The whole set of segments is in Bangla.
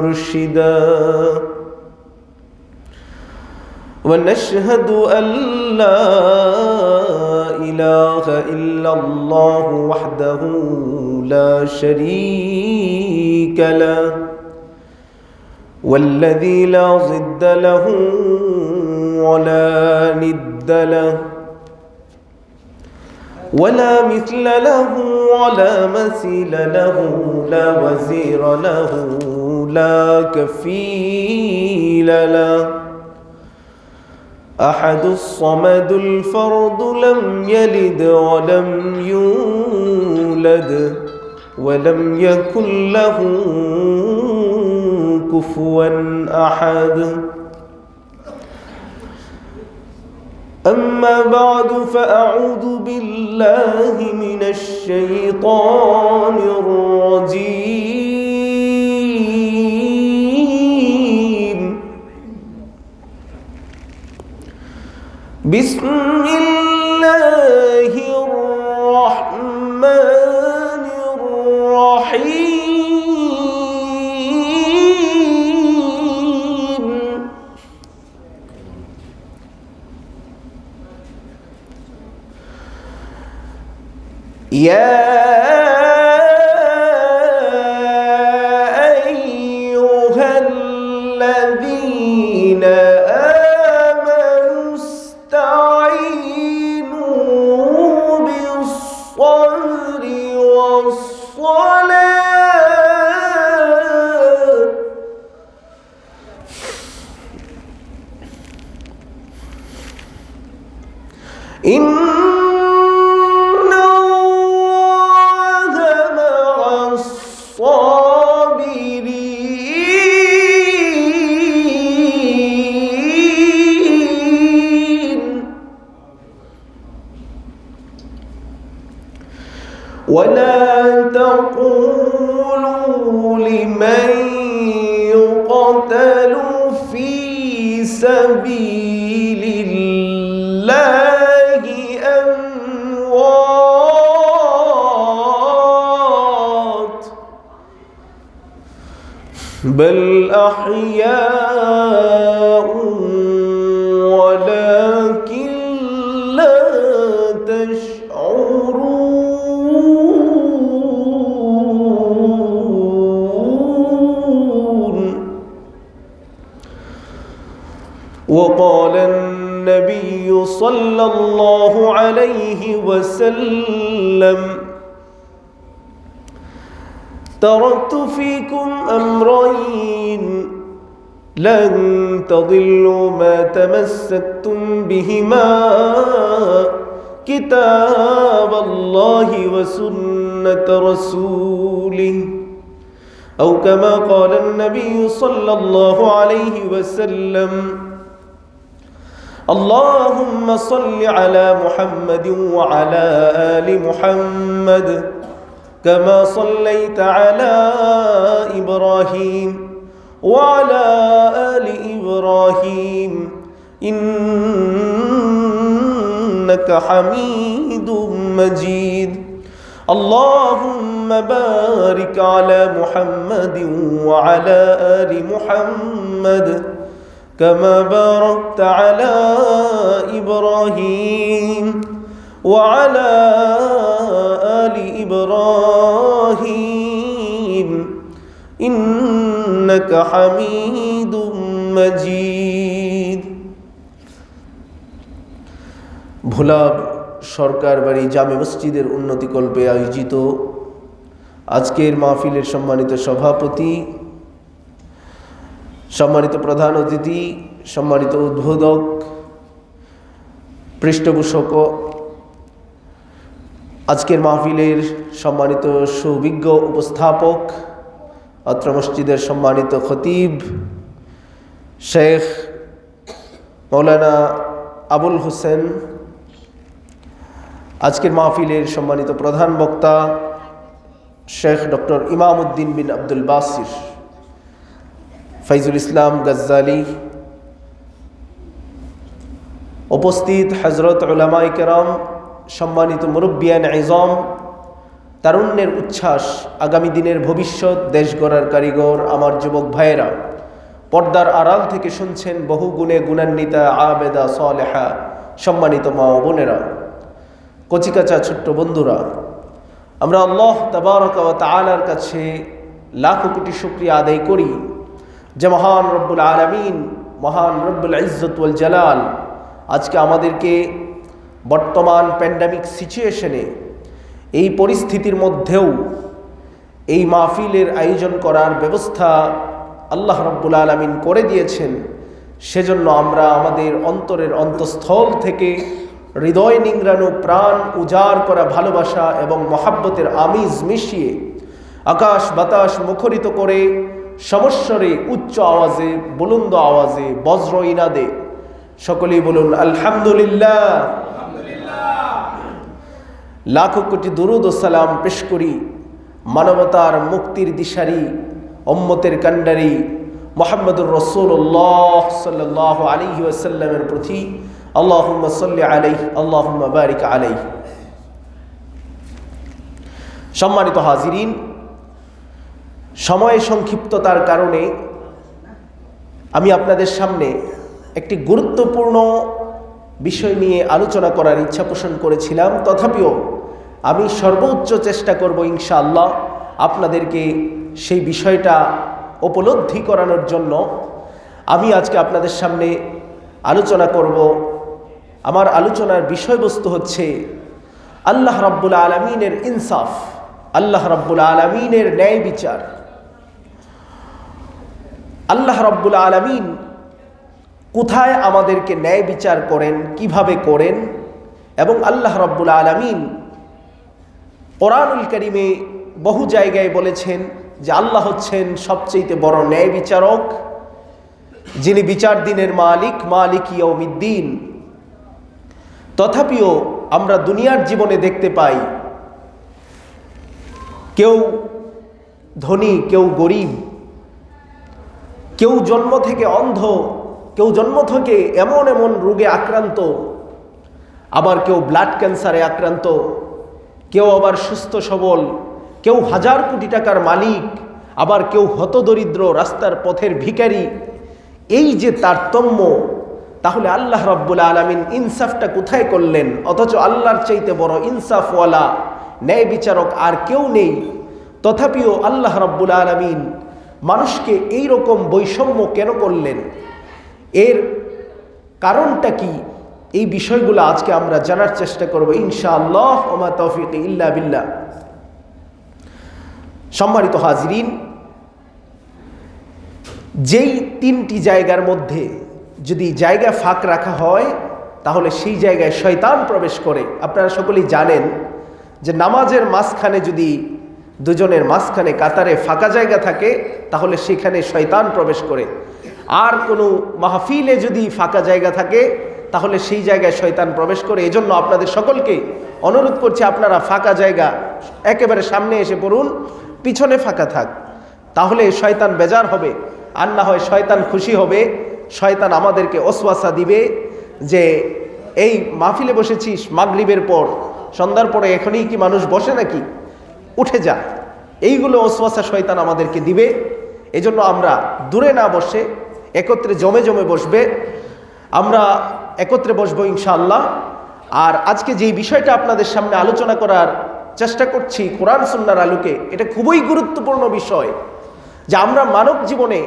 مرشدا ونشهد أن لا إله إلا الله وحده لا شريك له والذي لا ضد له ولا ند له ولا مثل له ولا مثيل له لا وزير له لا كفيل له أحد الصمد الفرد لم يلد ولم يولد ولم يكن له كفوا أحد أما بعد فأعوذ بالله من الشيطان الرجيم بسم الله الرحمن الرحيم يا أيها الذين آمنوا استعينوا بالصبر والصلاة إن ولا تقولوا لمن يقتل في سبيل الله أموات بل أحياء ولكن لا تشعرون وقال النبي صلى الله عليه وسلم تركت فيكم أمرين لن تضلوا ما تمسكتم بهما كتاب الله وسنة رسوله أو كما قال النبي صلى الله عليه وسلم اللهم صل على محمد وعلى آل محمد كما صليت على إبراهيم وعلى آل إبراهيم إنك حميد مجيد اللهم بارك على محمد وعلى آل محمد كما باركت على إبراهيم وعلى آل إبراهيم إنك حميد مجيد ভোলা সরকার বাড়ি জামে মসজিদের উন্নতিকল্পে আয়োজিত আজকের মাহফিলের সম্মানিত সভাপতি, সম্মানিত প্রধান অতিথি, সম্মানিত উদ্বোধক, পৃষ্ঠপোষক, আজকের মাহফিলের সম্মানিত সুবিজ্ঞ উপস্থাপক, অত্র মসজিদের সম্মানিত খতিব শেখ মৌলানা আবুল হোসেন, আজকের মাহফিলের সম্মানিত প্রধান বক্তা শেখ ডক্টর ইমামউদ্দিন বিন আব্দুল বাসির ফাইজুল ইসলাম গজ্জালি, উপস্থিত হযরত উলামায়ে কেরাম, সম্মানিত মুরব্বিয়ান ইজম, তারুণ্যের উচ্ছ্বাস, আগামী দিনের ভবিষ্যৎ, দেশ গড়ার কারিগর আমার যুবক ভাইয়েরা, পর্দার আড়াল থেকে শুনছেন বহু গুণে গুণান্বিতা আবেদা সালেহা সম্মানিত মা ও বোনেরা, কচিকাচা ছোট্ট বন্ধুরা, আমরা আল্লাহ তাবারক ওয়া তাআলার কাছে লাখো কোটি শুকরিয়া আদায় করি যে মহান রব্বুল আলামিন, মহান রব্বুল ইজ্জত ওয়াল জালাল আজকে আমাদেরকে বর্তমান প্যান্ডেমিক সিচুয়েশনে, এই পরিস্থিতির মধ্যেও এই মাহফিলের আয়োজন করার ব্যবস্থা আল্লাহ রব্বুল আলামিন করে দিয়েছেন। সেজন্য আমরা আমাদের অন্তরের অন্তঃস্থল থেকে হৃদয় নিংড়ানো, প্রাণ উজাড় করা ভালোবাসা এবং মহাব্বতের আমিজ মিশিয়ে আকাশ বাতাস মুখরিত করে সমস্বরে, উচ্চ আওয়াজে, বুলন্দ আওয়াজে, বজ্র ইনাদে সকলেই বলুন আলহামদুলিল্লাহ। লাখো কোটি দুরুদ ও সালাম পেশ করি মানবতার মুক্তির দিশারি, উম্মতের কান্ডারি মুহাম্মদুর রাসূলুল্লাহ সাল্লাল্লাহু আলাইহি ওয়াসাল্লামের প্রতি। আল্লাহুম্মা সাল্লি আলাইহি, আল্লাহুম্মা বারিক আলাইহি। সম্মানিত হাজিরিন, সময় সংক্ষিপ্ততার কারণে আমি আপনাদের সামনে একটি গুরুত্বপূর্ণ বিষয় নিয়ে আলোচনা করার ইচ্ছা পোষণ করেছিলাম। তথাপিও আমি সর্বোচ্চ চেষ্টা করব ইনশাআল্লাহ আপনাদেরকে সেই বিষয়টা উপলব্ধি করানোর জন্য। আমি আজকে আপনাদের সামনে আলোচনা করব। আমার আলোচনার বিষয়বস্তু হচ্ছে আল্লাহ রাব্বুল আলামিনের ইনসাফ, আল্লাহ রাব্বুল আলামিনের ন্যায় বিচার। আল্লাহ রাব্বুল আলামিন কোথায় আমাদেরকে ন্যায় বিচার করেন, কিভাবে করেন, এবং আল্লাহ রাব্বুল আলামিন কোরআনুল কারীমে বহু জায়গায় বলেছেন যে আল্লাহ হচ্ছেন সবচেয়ে বড় ন্যায় বিচারক, যিনি বিচার দিনের মালিক, মালিক ইয়াউমিদ্দিন। তথাপিও আমরা দুনিয়ার জীবনে দেখতে পাই কেউ ধনী, কেউ গরিব, কেউ জন্ম থেকে অন্ধ, কেউ জন্ম থেকে এমন এমন রোগে আক্রান্ত, আবার কেউ ব্লাড ক্যান্সারে আক্রান্ত, কেউ আবার সুস্থ সবল, কেউ হাজার কোটি টাকার মালিক, আবার কেউ হতদরিদ্র, রাস্তার পথের ভিখারি। এই যে তারতম্য, তাহলে আল্লাহ রাব্বুল আলামিন ইনসাফটা কোথায় করলেন? অথচ আল্লাহর চাইতে বড় ইনসাফওয়ালা ন্যায় বিচারক আর কেউ নেই। তথাপিও আল্লাহ রাব্বুল আলামিন মানুষকে এই রকম বৈষম্য কেন করলেন? এর কারণটা কি? এই বিষয়গুলো আজকে আমরা জানার চেষ্টা করব ইনশাআল্লাহ। ওমা তৌফিক ইল্লা বিল্লাহ। সম্মানিত হাজিরিন, যেই তিনটি জায়গার মধ্যে যদি জায়গা ফাঁক রাখা হয় তাহলে সেই জায়গায় শয়তান প্রবেশ করে। আপনারা সকলেই জানেন যে নামাজের মাঝখানে যদি দুজনের মাঝখানে কাতারে ফাঁকা জায়গা থাকে তাহলে সেখানে শয়তান প্রবেশ করে। আর কোনো মাহফিলে যদি ফাঁকা জায়গা থাকে তাহলে সেই জায়গায় শয়তান প্রবেশ করে। এজন্য আপনাদের সকলকে অনুরোধ করছি, আপনারা ফাঁকা জায়গা একেবারে সামনে এসে পড়ুন, পিছনে ফাঁকা থাক, তাহলে শয়তান বেজার হবে। আর না হয় শয়তান খুশি হবে, শয়তান আমাদেরকে ওয়াসওয়াসা দিবে যে এই মাহফিলে বসেছিস মাগরিবের পর, সন্ধ্যার পরে এখনই কি মানুষ বসে নাকি, উঠে যা। এইগুলো ওয়াসওয়াসা শয়তান আমাদেরকে দিবে। এজন্য আমরা দূরে না বসে একত্রে জমে জমে বসবে, আমরা একত্রে বসবো ইনশাআল্লাহ। আর আজকে যেই বিষয়টা আপনাদের সামনে আলোচনা করার চেষ্টা করছি কোরআন সুন্নাহর আলোকে, এটা খুবই গুরুত্বপূর্ণ বিষয়। যে আমরা মানব জীবনে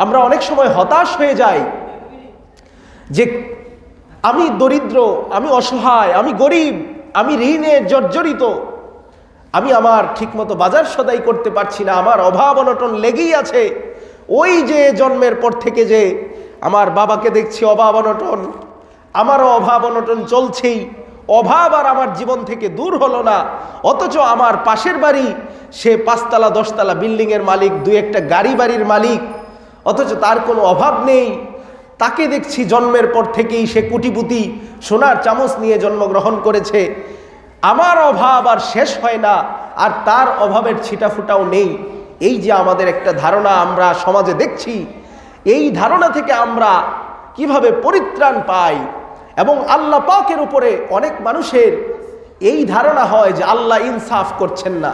আমরা অনেক সময় হতাশ হয়ে যাই যে আমি দরিদ্র, আমি অসহায়, আমি গরিব, আমি ঋণে জর্জরিত, আমি আমার ঠিকমতো বাজার সদাই করতে পারছি না, আমার অভাব অনটন লেগেই আছে। ওই যে জন্মের পর থেকে যে আমার বাবাকে দেখছি অভাব অনটন, আমারও অভাব অনটন চলছেই, অভাব আর আমার জীবন থেকে দূর হলো না। অথচ আমার পাশের বাড়ি, সে 5 তলা 10 তলা বিল্ডিংয়ের মালিক, 2-1টা গাড়ি বাড়ির মালিক, অথচ তার কোনো অভাব নেই। তাকে দেখছি জন্মের পর থেকেই সে কোটিপতি, সোনার চামচ নিয়ে জন্মগ্রহণ করেছে। আমার অভাব আর শেষ হয় না, আর তার অভাবের ছিটাফুটাও নেই। এই যে আমাদের একটা ধারণা আমরা সমাজে দেখছি, এই ধারণা থেকে আমরা কিভাবে পরিত্রাণ পাই এবং আল্লাহ পাকের উপরে অনেক মানুষের এই ধারণা হয় যে আল্লাহ ইনসাফ করছেন না,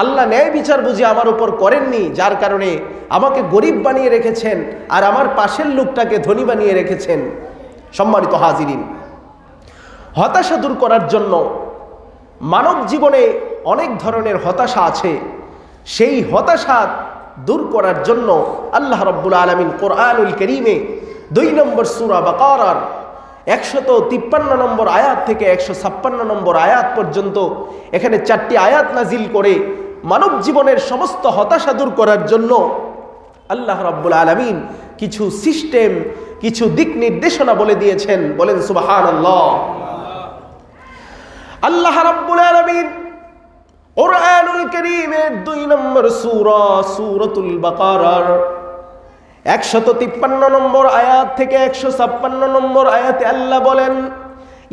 আল্লাহ ন্যায় বিচার বুঝে আমার উপর করেননি, যার কারণে আমাকে গরিব বানিয়ে রেখেছেন আর আমার পাশের লোকটাকে ধনী বানিয়ে রেখেছেন। সম্মানিত হাজিরিন, হতাশা দূর করার জন্য মানব জীবনে অনেক ধরনের হতাশা আছে। সেই হতাশা দূর করার জন্য আল্লাহ রাব্বুল আলামিন কোরআনুল কারীমে 2 নম্বর সূরা বাকারার 153 নম্বর আয়াত থেকে 156 নম্বর আয়াত পর্যন্ত এখানে 4টি আয়াত নাজিল করে মানব জীবনের সমস্ত হতাশা দূর করার জন্য আল্লাহ রাব্বুল আলামিন কিছু সিস্টেম, কিছু দিক নির্দেশনা বলে দিয়েছেন। বলেন সুবহানাল্লাহ। আল্লাহ রাব্বুল আলামিন কোরআনুল কারীমের 2 নম্বর সূরা সূরাতুল বাকারার 153 নম্বর আয়াত থেকে 156 নম্বর আয়াতে আল্লাহ বলেন,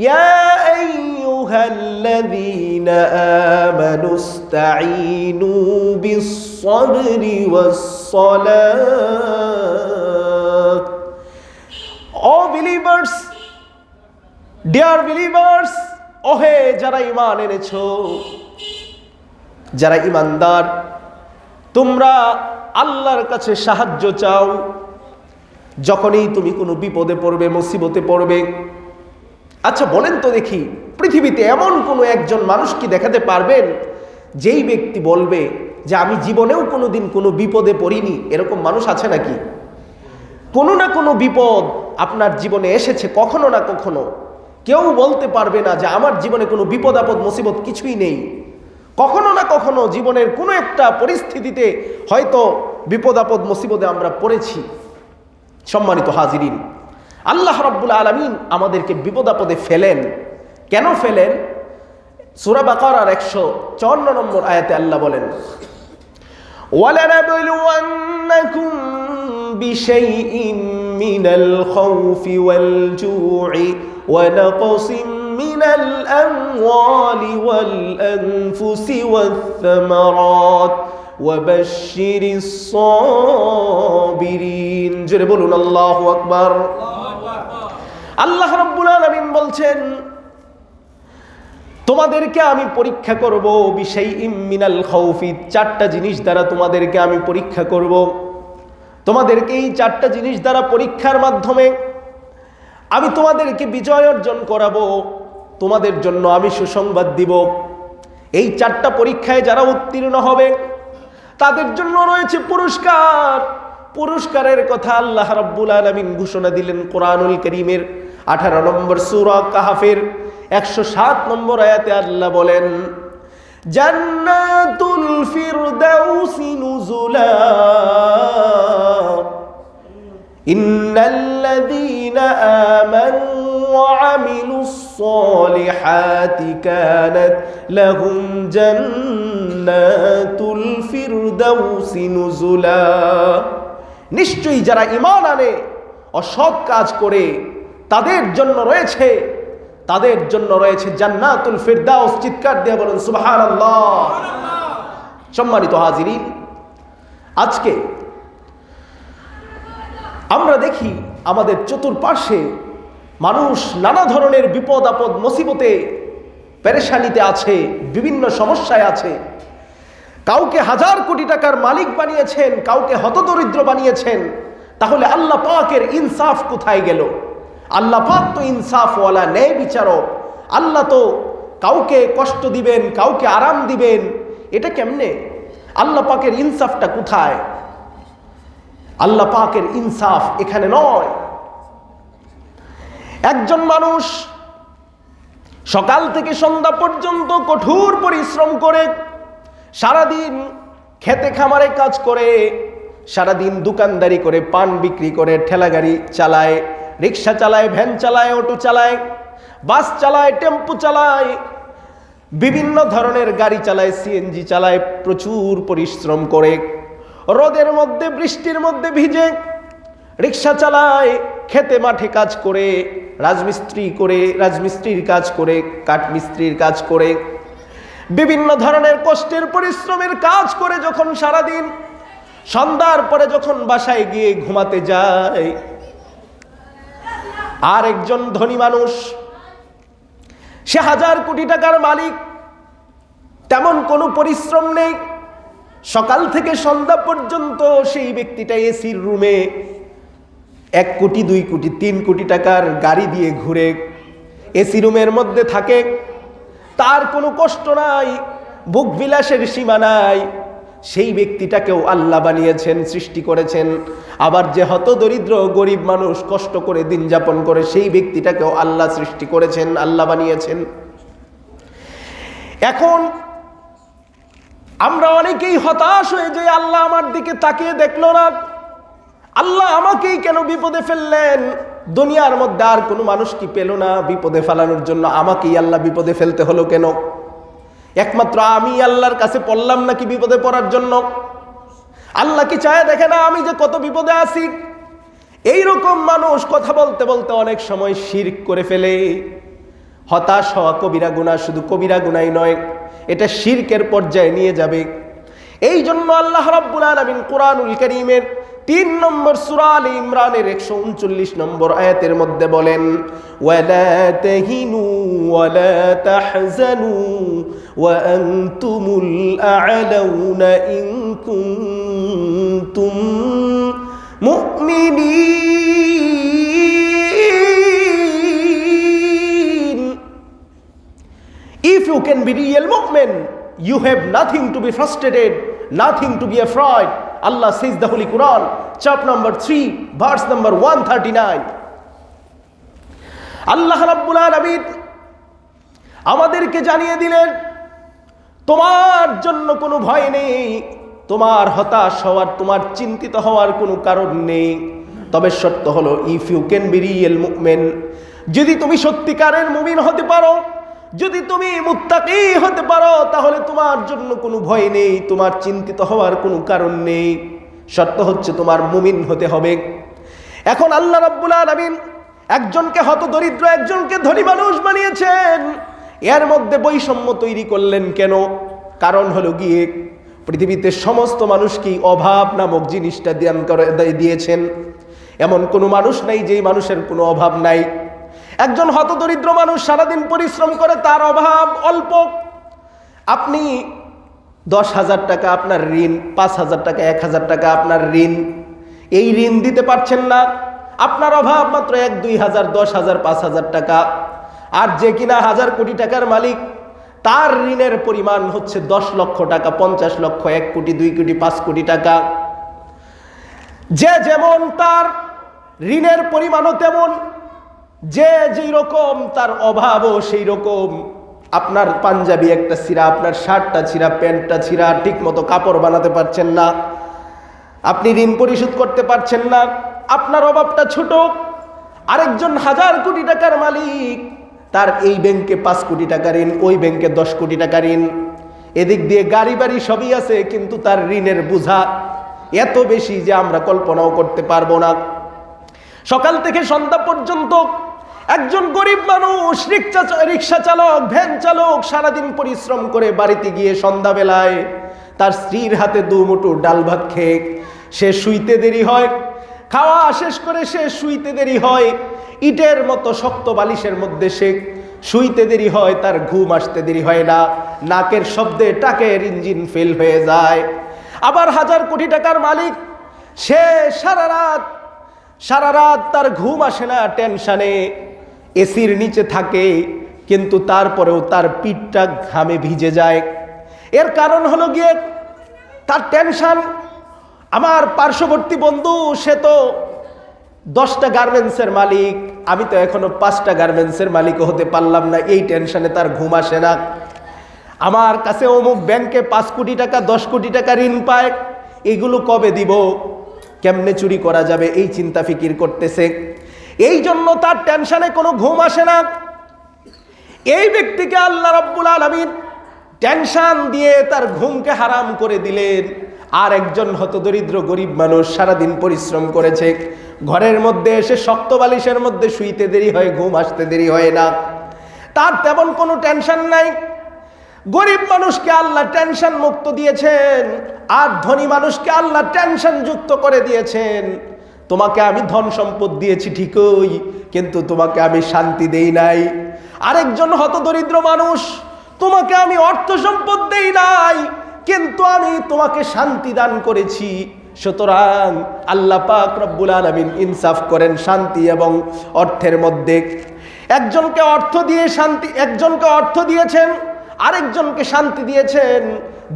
ইয়া আইয়ুহাল্লাযীনা আমানুস্তাঈনু বিস-সাবরি ওয়াস-সালাত। ও বিলিভার্স, ডিয়ার বিলিভার্স, ওহে যারা ঈমান এনেছো, যারা ঈমানদার, তোমরা আল্লাহর কাছে সাহায্য চাও। যখনই তুমি কোনো বিপদে পড়বে, মুসিবতে পড়বে, আচ্ছা বলেন তো দেখি, পৃথিবীতে এমন কোনো একজন মানুষ কি দেখাতে পারবেন যেই ব্যক্তি বলবে যে আমি জীবনেও কোনোদিন কোনো বিপদে পড়িনি? এরকম মানুষ আছে নাকি? কোনো না কোনো বিপদ আপনার জীবনে এসেছে কখনো না কখনো। কেউ বলতে পারবে না যে আমার জীবনে কোনো বিপদ আপদ মুসিবত কিছুই নেই। কখনো না কখনো জীবনের কোনো একটা পরিস্থিতিতে হয়তো বিপদ আপদ মুসিবতে আমরা পড়েছি। সম্মানিত হাজিরিন, আল্লাহ রাব্বুল আলামিন আমাদেরকে বিপদ আপদে ফেলেন। কেন ফেলেন? সূরা বাকারার 154 নম্বর আয়াতে আল্লাহ বলেন, ওয়ালানাবলুওয়ান্নাকুম বিশাইইন মিনাল খাউফি ওয়াল জু'i ওয়া নাকসিম মিনাল আমওয়ালি ওয়াল আনফুসি ওয়াথ থামারাত ওয়া বাশশিরিস সাবিরিন। জোরে বলুন আল্লাহু আকবার। আল্লাহ রাব্বুল আলামিন বলছেন, তোমাদেরকে আমি পরীক্ষা করব বিশাইইম মিনাল খাউফি, 4টা জিনিস দ্বারা তোমাদেরকে আমি পরীক্ষা করব। তোমাদেরকে এই 4টা জিনিস দ্বারা পরীক্ষার মাধ্যমে আমি তোমাদেরকে বিজয় অর্জন করাবো। তোমাদের জন্য আমি সুসংবাদ দিব। এই 4টা পরীক্ষায় যারা উত্তীর্ণ হবে তাদের জন্য রয়েছে পুরস্কার। পুরস্কারের কথা আল্লাহ রাব্বুল আলামিন ঘোষণা দিলেন কোরআনুল কারীমের 18 নম্বর সূরা কাহফের 107 নম্বর আয়াতে আল্লাহ বলেন, জান্নাতুল ফিরদাউসি নুজুলা ইন্নাল্লাযীনা আমানু ওয়া আমিলুস সালিহাতি কানাত লাহুম জান্নাতুল ফিরদাউসি নুজুলা। নিশ্চয়ই যারা ঈমান আনে ও সৎ কাজ করে তাদের জন্য রয়েছে জান্নাতুল ফিরদাউস। চিৎকার দিয়ে বলুন সুবহানাল্লাহ। সম্মানিত হাজিরিন, আজকে আমরা দেখি আমাদের চতুর্পার্শ্বে মানুষ নানা ধরনের বিপদ আপদ মুসিবতে পেরেশানিতে আছে, বিভিন্ন সমস্যায় আছে। কাউকে 1000 কোটি টাকার মালিক বানিয়েছেন, কাউকে হতদরিদ্র বানিয়েছেন। তাহলে আল্লাহ পাকের ইনসাফ কোথায় গেল? আল্লাহ পাক তো ইনসাফওয়ালা, ন্যায় বিচারক। আল্লাহ তো কাউকে কষ্ট দিবেন, কাউকে আরাম দিবেন, এটা কেমনে? আল্লাহ পাকের ইনসাফটা কোথায়? আল্লাহ পাকের ইনসাফ এখানে নয়। একজন মানুষ সকাল থেকে সন্ধ্যা পর্যন্ত কঠোর পরিশ্রম করে, সারাদিন খেতে খামারে কাজ করে, সারাদিন দোকানদারি করে, পান বিক্রি করে, ঠেলাগাড়ি চালায়, রিক্সা চালায়, ভ্যান চালায়, অটো চালায়, বাস চালায়, টেম্পো চালায়, বিভিন্ন ধরনের গাড়ি চালায়, সিএনজি চালায়, প্রচুর পরিশ্রম করে, রোদের মধ্যে বৃষ্টির মধ্যে ভিজে রিক্সা চালায়, খেতে মাঠে কাজ করে, রাজমিস্ত্রির কাজ করে, কাঠমিস্ত্রির কাজ করে, বিভিন্ন ধরনের কষ্টের পরিশ্রমের কাজ করে যখন সারাদিন, সন্ধ্যার পরে যখন বাসায় গিয়ে ঘুমাতে যায়, আর একজন ধনী মানুষ সে 1000 কোটি টাকার মালিক, তেমন কোনো পরিশ্রম নেই। সকাল থেকে সন্ধ্যা পর্যন্ত সেই ব্যক্তিটা এসির রুমে 1 কোটি 2 কোটি 3 কোটি টাকার গাড়ি দিয়ে ঘুরে এসি রুমের মধ্যে থাকে, তার কোনো কষ্ট নাই, ভোগ বিলাসের সীমা নাই। সেই ব্যক্তিটাকেও আল্লাহ বানিয়েছেন, সৃষ্টি করেছেন। আবার যে হতদরিদ্র গরিব মানুষ কষ্ট করে দিন যাপন করে, সেই ব্যক্তিটাকেও আল্লাহ সৃষ্টি করেছেন, আল্লাহ বানিয়েছেন। এখন আমরা অনেকেই হতাশ হয়ে যাই, আল্লাহ আমার দিকে তাকিয়ে দেখলো না, আল্লাহ আমাকেই কেন বিপদে ফেললেন? দুনিয়ার মধ্যে আর কোনো মানুষ কি পেল না বিপদে ফেলানোর জন্য? আমাকেই আল্লাহ বিপদে ফেলতে হলো কেন? একমাত্র আমি আল্লাহর কাছে পড়লাম নাকি বিপদে পড়ার জন্য? আল্লাহ কি চায় দেখে না আমি যে কত বিপদে আছি? এইরকম মানুষ কথা বলতে বলতে অনেক সময় শিরক করে ফেলে। হতাশ হওয়া কবিরা গুনাহ, শুধু কবিরা গুনাহ নয়, এটা শিরকের পর্যায়ে নিয়ে যাবে। এই জন্য আল্লাহ রাব্বুল আলামিন কুরআনুল কারীমের 3 নম্বর সূরা আলে ইমরানের 139 নম্বর আয়াতের মধ্যে বলেন, ওয়ালা তাহিনু ওয়ালা তাহজানু ওয়া আনতুমুল আ'লাউনা ইন কুনতুম মুমিনিন। If you can be real mu'min, you have nothing to be frustrated, nothing to be afraid. Allah says the Holy Quran, chapter number 3, verse number 139. আল্লাহ রাব্বুল আলামিন আমাদেরকে জানিয়ে দিলেন, তোমার জন্য কোনো ভয় নেই, তোমার হতাশ হওয়ার, তোমার চিন্তিত হওয়ার কোনো কারণ নেই। তবে শর্ত হলো, if you can be real মুমিন, যদি তুমি সত্যিকারের মুমিন হতে পারো, যদি তুমি মুত্তাকি হতে পারো, তাহলে তোমার জন্য কোনো ভয় নেই, তোমার চিন্তিত হওয়ার কোনো কারণ নেই। শর্ত হচ্ছে তোমার মুমিন হতে হবে। এখন আল্লাহ রাব্বুল আলামিন একজনকে হতদরিদ্র, একজনকে ধনী মানুষ বানিয়েছেন, এর মধ্যে বৈষম্য তৈরি করলেন কেন? কারণ হলো গিয়ে পৃথিবীতে সমস্ত মানুষকেই অভাব নামক জিনিসটা দান করে দিয়েছেন। এমন কোনো মানুষ নাই যেই মানুষের কোনো অভাব নাই। একজন হতদরিদ্র মানুষ সারাদিন পরিশ্রম করে, তার অভাব অল্প। আপনি 10,000 টাকা আপনার ঋণ, 5,000 টাকা 1,000 টাকা আপনার ঋণ, এই ঋণ দিতে পারছেন না, আপনার অভাব মাত্র 1-2,000, 10,000, 5,000 টাকা। আর যে কিনা 1000 কোটি টাকার মালিক, তার ঋণের পরিমাণ হচ্ছে 10 লক্ষ টাকা, 50 লক্ষ, 1 কোটি, 2 কোটি, 5 কোটি টাকা। যে যেমন তার ঋণের পরিমাণও তেমন, যে যেই রকম তার অভাবও সেই রকম। আপনার পাঞ্জাবি একটা ছিঁড়া, আপনার শার্টটা ছিঁড়া, প্যান্টটা ছিঁড়া, ঠিক মতো কাপড় বানাতে পারছেন না, আপনি ঋণ পরিশোধ করতে পারছেন না, আপনার অভাবটা ছোট। আরেকজন 1000 কোটি টাকার মালিক, তার এই ব্যাংকে 5 কোটি টাকা ঋণ, ওই ব্যাংকে 10 কোটি টাকা ঋণ, এদিক দিয়ে গাড়ি বাড়ি সবই আছে, কিন্তু তার ঋণের বোঝা এত বেশি যে আমরা কল্পনাও করতে পারবো না। সকাল থেকে সন্ধ্যা পর্যন্ত একজন গরিব মানুষ, রিক্সা চালক, ভ্যান চালক, সারাদিন পরিশ্রম করে বাড়িতে গিয়ে সন্ধ্যাবেলায় তার স্ত্রীর হাতে 2 মুঠো ডাল ভাত খেয়ে সে শুইতে দেরি হয়, খাওয়া শেষ করে সে শুইতে দেরি হয়, ইটের মতো শক্ত বালিশের মধ্যে সে শুইতে দেরি হয়, তার ঘুম আসতে দেরি হয় না, নাকের শব্দে টাকের ইঞ্জিন ফেল হয়ে যায়। আবার 1000 কোটি টাকার মালিক, সে সারা রাত তার ঘুম আসে না, টেনশনে এসির নিচে থাকে, কিন্তু তারপরেও তার পিঠটা ঘামে ভিজে যায়। এর কারণ হলো গিয়ে তার টেনশন। আমার পার্শ্ববর্তী বন্ধু, সে তো 10টা গার্মেন্টসের মালিক, আমি তো এখনো 5টা গার্মেন্টসের মালিকও হতে পারলাম না, এই টেনশনে তার ঘুম আসে না। আমার কাছে অমুক ব্যাংকে 5 কোটি টাকা 10 কোটি টাকা ঋণ পায়, এগুলো কবে দিব, কেমনে চুরি করা যাবে, এই চিন্তা ফিকির করতেছে। এই জন্য তার টেনশনে কোনো ঘুম আসে না। এই ব্যক্তিকে আল্লাহ রাব্বুল আলামিন টেনশন দিয়ে তার ঘুমকে হারাম করে দিলেন। আর একজন হতদরিদ্র গরিব মানুষ সারাদিন পরিশ্রম করেছে, ঘরের মধ্যে এসে শক্ত বালিশের মধ্যে শুইতে দেরি হয়, ঘুম আসতে দেরি হয় না, তার তেমন কোনো টেনশন নাই। গরিব মানুষকে আল্লাহ টেনশন মুক্ত দিয়েছেন, আর ধনী মানুষকে আল্লাহ টেনশন যুক্ত করে দিয়েছেন। তোমাকে আমি ধন সম্পদ দিয়েছি ঠিকই, কিন্তু তোমাকে আমি শান্তি দেই নাই। আরেকজন হতদরিদ্র মানুষ, তোমাকে আমি অর্থ সম্পদ দেই নাই, কিন্তু আমি তোমাকে শান্তি দান করেছি। সুতরাং আল্লাহ পাক রব্বুল আলামিন ইনসাফ করেন শান্তি এবং অর্থের মধ্যে। একজনকে অর্থ দিয়ে শান্তি, একজনকে অর্থ দিয়েছেন, আরেকজনকে শান্তি দিয়েছেন,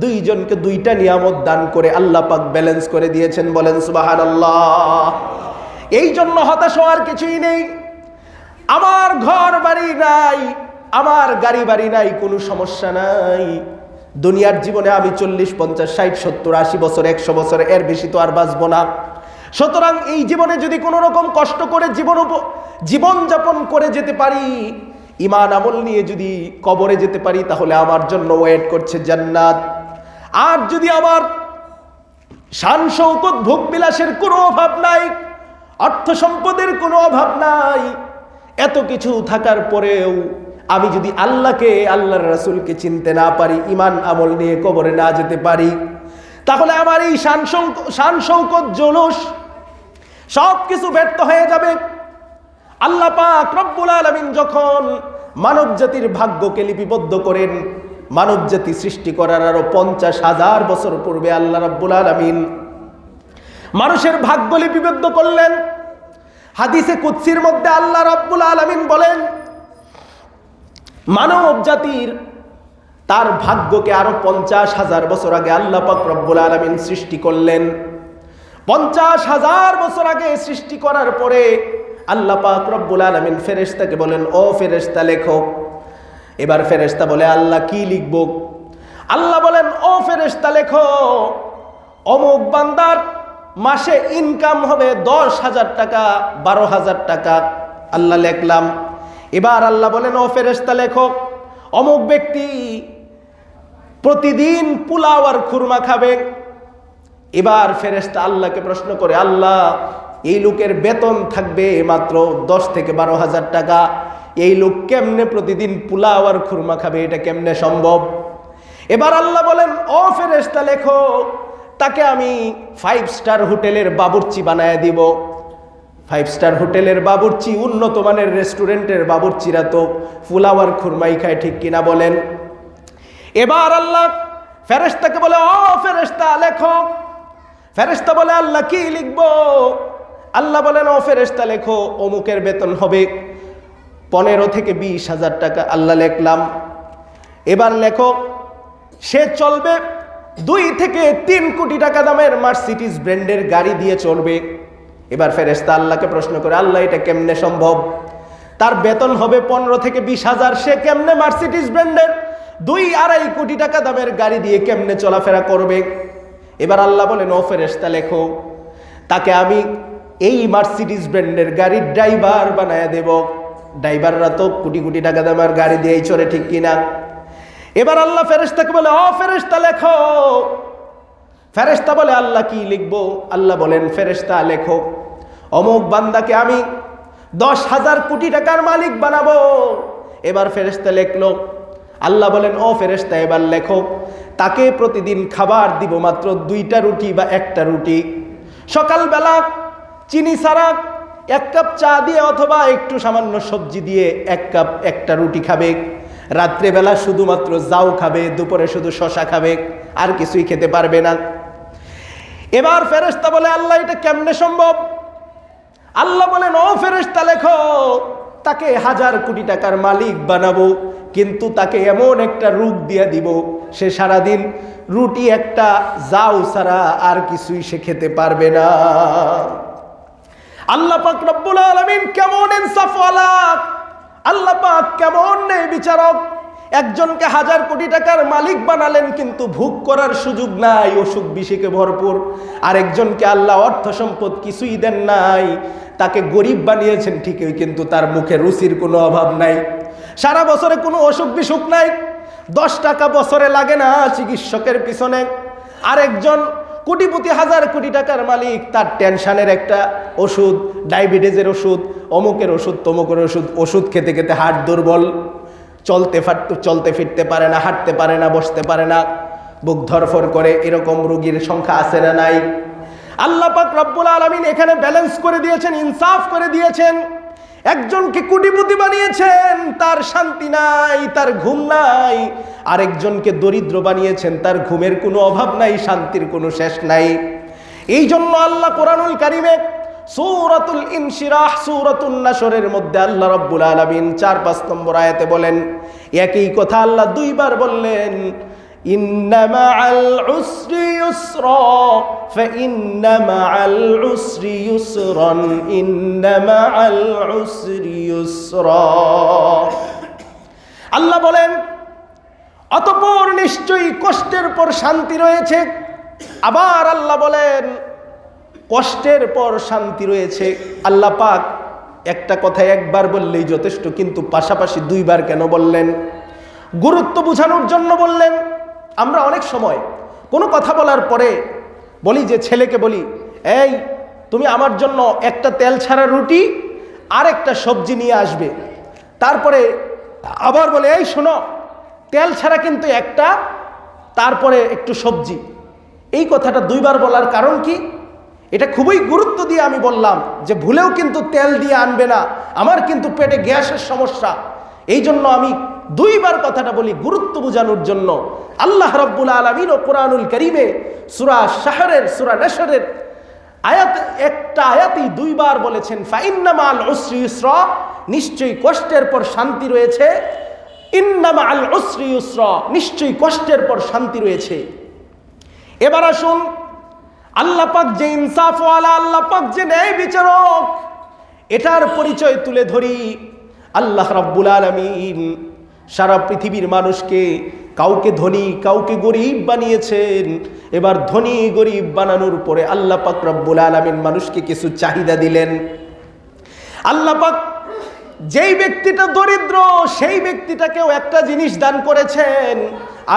দুইজনকে দুইটা নিয়ামত দান করে আল্লাহ পাক ব্যালেন্স করে দিয়েছেন। বলেন সুবহানাল্লাহ। এই জন্য হতাশ হওয়ার কিছুই নেই। আমার ঘর বাড়ি নাই, আমার গাড়ি বাড়ি নাই, কোনো সমস্যা নাই। দুনিয়ার জীবনে আমি 40, 50, 60, 70, 80 বছর, 100 বছর, এর বেশি তো আর বাঁচবো না। সুতরাং এই জীবনে যদি কোনো রকম কষ্ট করে জীবন যাপন করে যেতে পারি, ঈমান আমল নিয়ে যদি কবরে যেতে পারি, তাহলে আমার জন্য ওয়েট করছে জান্নাত। আর যদি আমার শান শৌকত ভোগ বিলাসের কোনো অভাব নাই, অর্থ সম্পদের কোনো অভাব নাই, এত কিছু থাকার পরেও আমি যদি আল্লাহকে, আল্লাহর রাসূলকে চিনতে না পারি, ঈমান আমল নিয়ে কবরে না যেতে পারি, তাহলে আমার এই শান শৌকত জুলুস সব কিছু ব্যর্থ হয়ে যাবে। আল্লাহ পাক রব্বুল আলামিন যখন মানব জাতির ভাগ্যকে লিপিবদ্ধ করেন, মানব জাতি সৃষ্টি করার আরো 50,000 বছর পূর্বে আল্লাহ রব্বুল আলামিন মানুষের ভাগ্য লিপিবদ্ধ করলেন। হাদিসে কুদসির মধ্যে আল্লাহ রব্বুল আলামিন বলেন, মানব জাতির তার ভাগ্যকে আরো 50,000 বছর আগে আল্লাহ পাক রব্বুল আলামিন সৃষ্টি করলেন। 50,000 বছর আগে সৃষ্টি করার পরে আল্লাহ পাক রব্বুল আলামিন ফেরেশতাকে বলেন, ও ফেরেশতা লেখো। এবার ফেরেশতা বলে, আল্লাহ কি লিখব? আল্লাহ বলেন, ও ফেরেশতা লেখো, অমুক বান্দার মাসে ইনকাম হবে 10,000 টাকা, 12,000 টাকা। আল্লাহ লিখলাম। এবার আল্লাহ বলেন, ও ফেরেশতা লেখো, অমুক ব্যক্তি প্রতিদিন পোলাও আর খুরমা খাবে। এবার ফেরেশতা আল্লাহকে প্রশ্ন করে, আল্লাহ এই লোকের বেতন থাকবে মাত্র 10 থেকে 12,000 টাকা, এই লোক কেমনে প্রতিদিন পোলাও আর খুরমা খাবে? এটা কেমনে সম্ভব? এবার আল্লাহ বলেন, ও ফেরেশতা লেখো, তাকে আমি 5 স্টার হোটেলের বাবুর্চি বানায় দিব। 5 স্টার হোটেলের বাবুর্চি, উন্নত মানের রেস্টুরেন্টের বাবুর্চিরা তো পোলাও আর খুরমাই খায়, ঠিক কিনা বলেন? এবার আল্লাহ ফেরেশতাকে বলে, ও ফেরেশতা লেখো। ফেরেশতা বলে, আল্লাহ কি লিখবো? আল্লাহ বলেন, ও ফেরেশতা লেখো, অমুকের বেতন হবে 15 থেকে 20,000 টাকা। আল্লাহ লিখলাম। এবার লেখো, সে চলবে 2 থেকে 3 কোটি টাকা দামের মার্সিডিজ ব্র্যান্ডের গাড়ি দিয়ে চলবে। এবার ফেরেশতা আল্লাহকে প্রশ্ন করে, আল্লাহ এটা কেমনে সম্ভব? তার বেতন হবে 15 থেকে 20,000, সে কেমনে মার্সিডিজ ব্র্যান্ডের 2-2.5 কোটি টাকা দামের গাড়ি দিয়ে কেমনে চলাফেরা করবে? এবার আল্লাহ বলেন, ও ফেরেশতা লেখো, তাকে আমি এই মার্সিডিজ ব্র্যান্ডের গাড়ির ড্রাইভার বানায় দেব। ড্রাইভাররা তো কোটি কোটি টাকা দামের গাড়ি দিয়েই চলে, ঠিক কিনা? এবার আল্লাহ ফেরেশতাকে বলে, ও ফেরেশতা লেখো। ফেরেশতা বলে, আল্লাহ কি লিখবো? আল্লাহ বলেন, ফেরেশতা লেখো, অমুক বান্দাকে আমি 10,000 কোটি টাকার মালিক বানাবো। এবার ফেরেশতা লেখলো। আল্লাহ বলেন, ও ফেরেশতা এবার লেখো, তাকে প্রতিদিন খাবার দিব মাত্র 2টা রুটি বা 1টা রুটি। সকালবেলা চিনি ছাড়া 1 কাপ চা দিয়ে অথবা একটু সামান্য সবজি দিয়ে 1 কাপ 1টা রুটি খাবে। রাত্রেবেলা শুধুমাত্র জাউ খাবে, দুপুরে শুধু শশা খাবে, আর কিছুই খেতে পারবে না। এবার ফেরেশতা বলে, আল্লাহ এটা কেমনে সম্ভব? আল্লাহ বলেন, ও ফেরেশতা লেখো, তাকে 1000 কোটি টাকার মালিক বানাবো, কিন্তু তাকে এমন একটা রোগ দিয়ে দিব, সে সারাদিন রুটি একটা জাউ ছাড়া আর কিছুই সে খেতে পারবে না। আল্লাহ পাক রব্বুল আলামিন কেমন ইনসাফওয়ালা, আল্লাহ পাক কেমন ন্যায় বিচারক। একজনকে 1000 কোটি টাকার মালিক বানালেন, কিন্তু ভোগ করার সুযোগ নাই, অসুখ বিসুখে ভরপুর। আরেকজনকে আল্লাহ অর্থ সম্পদ কিছুই দেন নাই, তাকে গরিব বানিয়েছেন ঠিকই, কিন্তু তার মুখে রুচির কোনো অভাব নাই, সারা বছরে কোনো অসুখ বিসুখ নাই, 10 টাকা বছরে লাগে না চিকিৎসকের পিছনে। আরেকজন কোটিপতি, 1000 কোটি টাকার মালিক, তার টেনশনের একটা ওষুধ, ডায়াবেটিসের ওষুধ, অমুকের ওষুধ, তমুকের ওষুধ, ওষুধ খেতে খেতে হার্ট দুর্বল, চলতে ফিরতে পারে না, হাঁটতে পারে না, বসতে পারে না, বুক ধরফর করে। এরকম রোগীর সংখ্যা আছে না নাই? আল্লাহ পাক রব্বুল আলামিন এখানে ব্যালেন্স করে দিয়েছেন, ইনসাফ করে দিয়েছেন। একজনকে কোটিপতি বানিয়েছেন, তার শান্তি নাই, তার ঘুম নাই। আরেকজনকে দরিদ্র বানিয়েছেন, তার ঘুমের কোনো অভাব নাই, শান্তির কোনো শেষ নাই। এই জন্য আল্লাহ কোরআনুল কারীমে সূরাতুল ইনশিরাহ, সূরাতুন নাসরের মধ্যে আল্লাহ রাব্বুল আলামিন 4-5 নম্বর আয়াতে বলেন, একই কথা আল্লাহ দুইবার বললেন, ইন্না মাআল উসরি ইউসরা ফাইন্না মাআল উসরি ইউসরান ইন্না মাআল উসরি ইউসরা। আল্লাহ বলেন, অতঃপর নিশ্চয়ই কষ্টের পর শান্তি রয়েছে। আবার আল্লাহ বলেন, কষ্টের পর শান্তি রয়েছে। আল্লাহ পাক একটা কথা একবার বললেই যথেষ্ট, কিন্তু পাশাপাশি দুইবার কেন বললেন? গুরুত্ব বোঝানোর জন্য বললেন। আমরা অনেক সময় কোনো কথা বলার পরে বলি যে, ছেলেকে বলি, এই তুমি আমার জন্য একটা তেল ছাড়া রুটি আর একটা সবজি নিয়ে আসবে। তারপরে আবার বলে, এই শোনো, তেল ছাড়া কিন্তু একটা, তারপরে একটু সবজি। এই কথাটা দুইবার বলার কারণ কি? এটা খুবই গুরুত্ব দিয়ে আমি বললাম যে ভুলেও কিন্তু তেল দিয়ে আনবে না, আমার কিন্তু পেটে গ্যাসের সমস্যা। এই জন্য আমি দুইবার কথাটা বলি, গুরুত্ব বোঝানোর জন্য। আল্লাহ রাব্বুল আলামিন ও কোরআনুল কারীমে সূরা শাহরের, সূরা নাসরের আয়াত, একটা আয়াতেই দুইবার বলেছেন, ফাইন্না মাআল উসরি ইউসরা, নিশ্চয়ই কষ্টের পর শান্তি রয়েছে। ইন্না মাআল উসরি ইউসরা, নিশ্চয়ই কষ্টের পর শান্তি রয়েছে। এবার আসুন, আল্লাহ পাক যে ইনসাফওয়ালা, আল্লাহ পাক যে ন্যায় বিচারক, এটার পরিচয় তুলে ধরি। আল্লাহ রাব্বুল আলামিন সারা পৃথিবীর মানুষকে কাউকে ধনী কাউকে গরিব বানিয়েছেন। এবার ধনী গরিব বানানোর পরে আল্লাহ পাক রাব্বুল আলামিন মানুষকে কিছু চাহিদা দিলেন। আল্লাহ পাক যেই ব্যক্তিটা দরিদ্র সেই ব্যক্তিটাকেও একটা জিনিস দান করেছেন,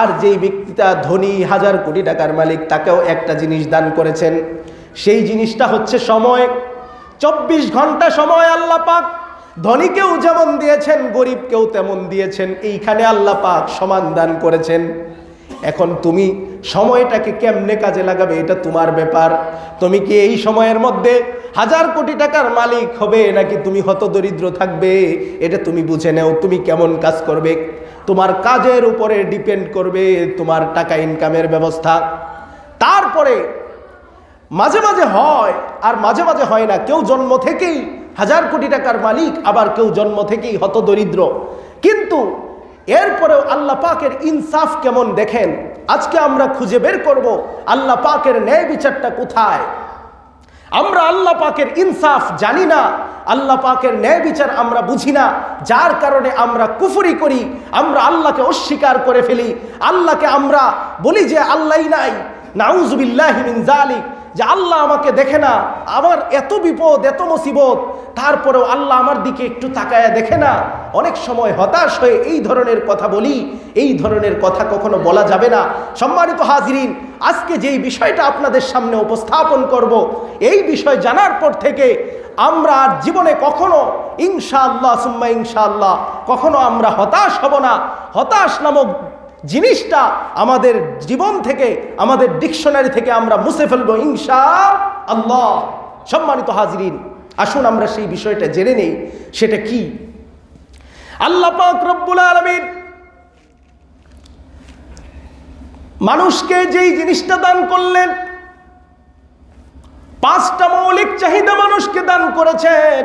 আর যেই ব্যক্তিটা ধনী, 1000 কোটি টাকার মালিক, তাকেও একটা জিনিস দান করেছেন। সেই জিনিসটা হচ্ছে সময়। 24 ঘন্টা সময় আল্লাহ পাক ধনীকেও যেমন দিয়েছেন, গরিবকেও তেমন দিয়েছেন। এইখানে আল্লাহ পাক সমান দান করেছেন। এখন তুমি সময়টাকে কেমনে কাজে লাগাবে, এটা তোমার ব্যাপার। তুমি কি এই সময়ের মধ্যে 1000 কোটি টাকার মালিক হবে, নাকি তুমি হতদরিদ্র থাকবে, এটা তুমি বুঝে নাও। তুমি কেমন কাজ করবে, তোমার কাজের উপরে ডিপেন্ড করবে তোমার টাকা ইনকামের ব্যবস্থা। তারপরে মাঝে মাঝে হয় আর মাঝে মাঝে হয় না। কেউ জন্ম থেকেই 1000 কোটি টাকার মালিক, আবার কেউ জন্ম থেকেই হতদরিদ্র। কিন্তু এরপরেও আল্লাহ পাকের ইনসাফ কেমন দেখেন। আজকে আমরা খুঁজে বের করব আল্লাহ পাকের ন্যায় বিচারটা কোথায়। আমরা আল্লাহ পাকের ইনসাফ জানি না, আল্লাহ পাকের ন্যায় বিচার আমরা বুঝি না, যার কারণে আমরা কুফরি করি, আমরা আল্লাহকে অস্বীকার করে ফেলি। আল্লাহকে আমরা বলি যে আল্লাহই নাই, নাউযুবিল্লাহি মিন যালিক, যে আল্লাহ আমাকে দেখে না, আমার এত বিপদ এত মুসিবত, তারপরেও আল্লাহ আমার দিকে একটু তাকায়া দেখে না। অনেক সময় হতাশ হয়ে এই ধরনের কথা বলি। এই ধরনের কথা কখনো বলা যাবে না। সম্মানিত হাজিরিন, আজকে যেই বিষয়টা আপনাদের সামনে উপস্থাপন করব, এই বিষয় জানার পর থেকে আমরা আর জীবনে কখনো ইনশাআল্লাহ সুম্মা ইনশাআল্লাহ কখনো আমরা হতাশ হব না। হতাশ নামক জিনিসটা আমাদের জীবন থেকে, আমাদের ডিকশনারি থেকে আমরা মুছে ফেলবো ইনশাআল্লাহ। সম্মানিত হাজিরিন, আসুন আমরা সেই বিষয়টা জেনে নেই, সেটা কি। আল্লাহ পাক রব্বুল আলামিন মানুষকে যেই জিনিসটা দান করলেন, 5টা মৌলিক চাহিদা মানুষকে দান করেছেন।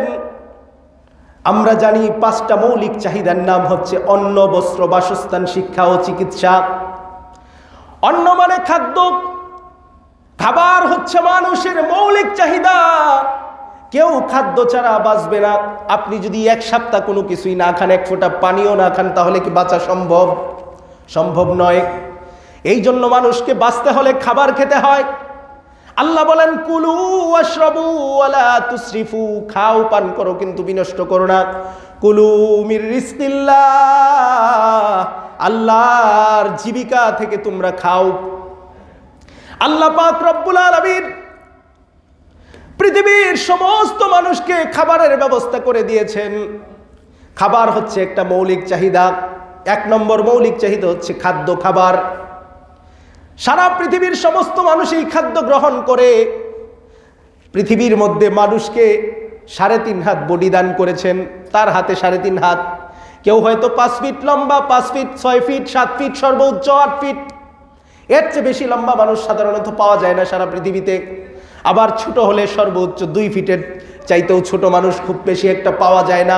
আমরা জানি 5টা মৌলিক চাহিদার নাম হচ্ছে অন্ন, বস্ত্র, বাসস্থান, শিক্ষা ও চিকিৎসা। অন্ন মানে খাদ্য, খাবার হচ্ছে মানুষের মৌলিক চাহিদা। কেউ খাদ্য ছাড়া বাঁচবে না। আপনি যদি 1 সপ্তাহ কোনো কিছুই না খান, 1 ফোঁটা পানিও না খান, তাহলে কি বাঁচা সম্ভব? সম্ভব নয়। এই জন্য মানুষকে বাঁচতে হলে খাবার খেতে হয়। আল্লাহ বলেন, কুলু ওয়াশরাবু ওয়ালা তুসরিফু, খাও পান করো কিন্তু বিনষ্ট করো না। কুলু মির রিজকিল্লাহ, আল্লাহর জীবিকা থেকে তোমরা খাও। আল্লাহ পাক রব্বুল আলামিন পৃথিবীর সমস্ত মানুষকে খাবারের ব্যবস্থা করে দিয়েছেন। খাবার হচ্ছে একটা মৌলিক চাহিদা। 1 নম্বর মৌলিক চাহিদা হচ্ছে খাদ্য, খাবার। সারা পৃথিবীর সমস্ত মানুষ এই খাদ্য গ্রহণ করে। পৃথিবীর মধ্যে মানুষকে 3.5 হাত বডি দান করেছেন, তার হাতে 3.5 হাত। কেউ হয়তো 5 ফিট লম্বা, 5 ফিট, 6 ফিট, 7 ফিট, সর্বোচ্চ 8 ফিট। এর চেয়ে বেশি লম্বা মানুষ সাধারণত পাওয়া যায় না সারা পৃথিবীতে। আবার ছোট হলে সর্বোচ্চ 2 ফিটের চাইতেও ছোট মানুষ খুব বেশি একটা পাওয়া যায় না।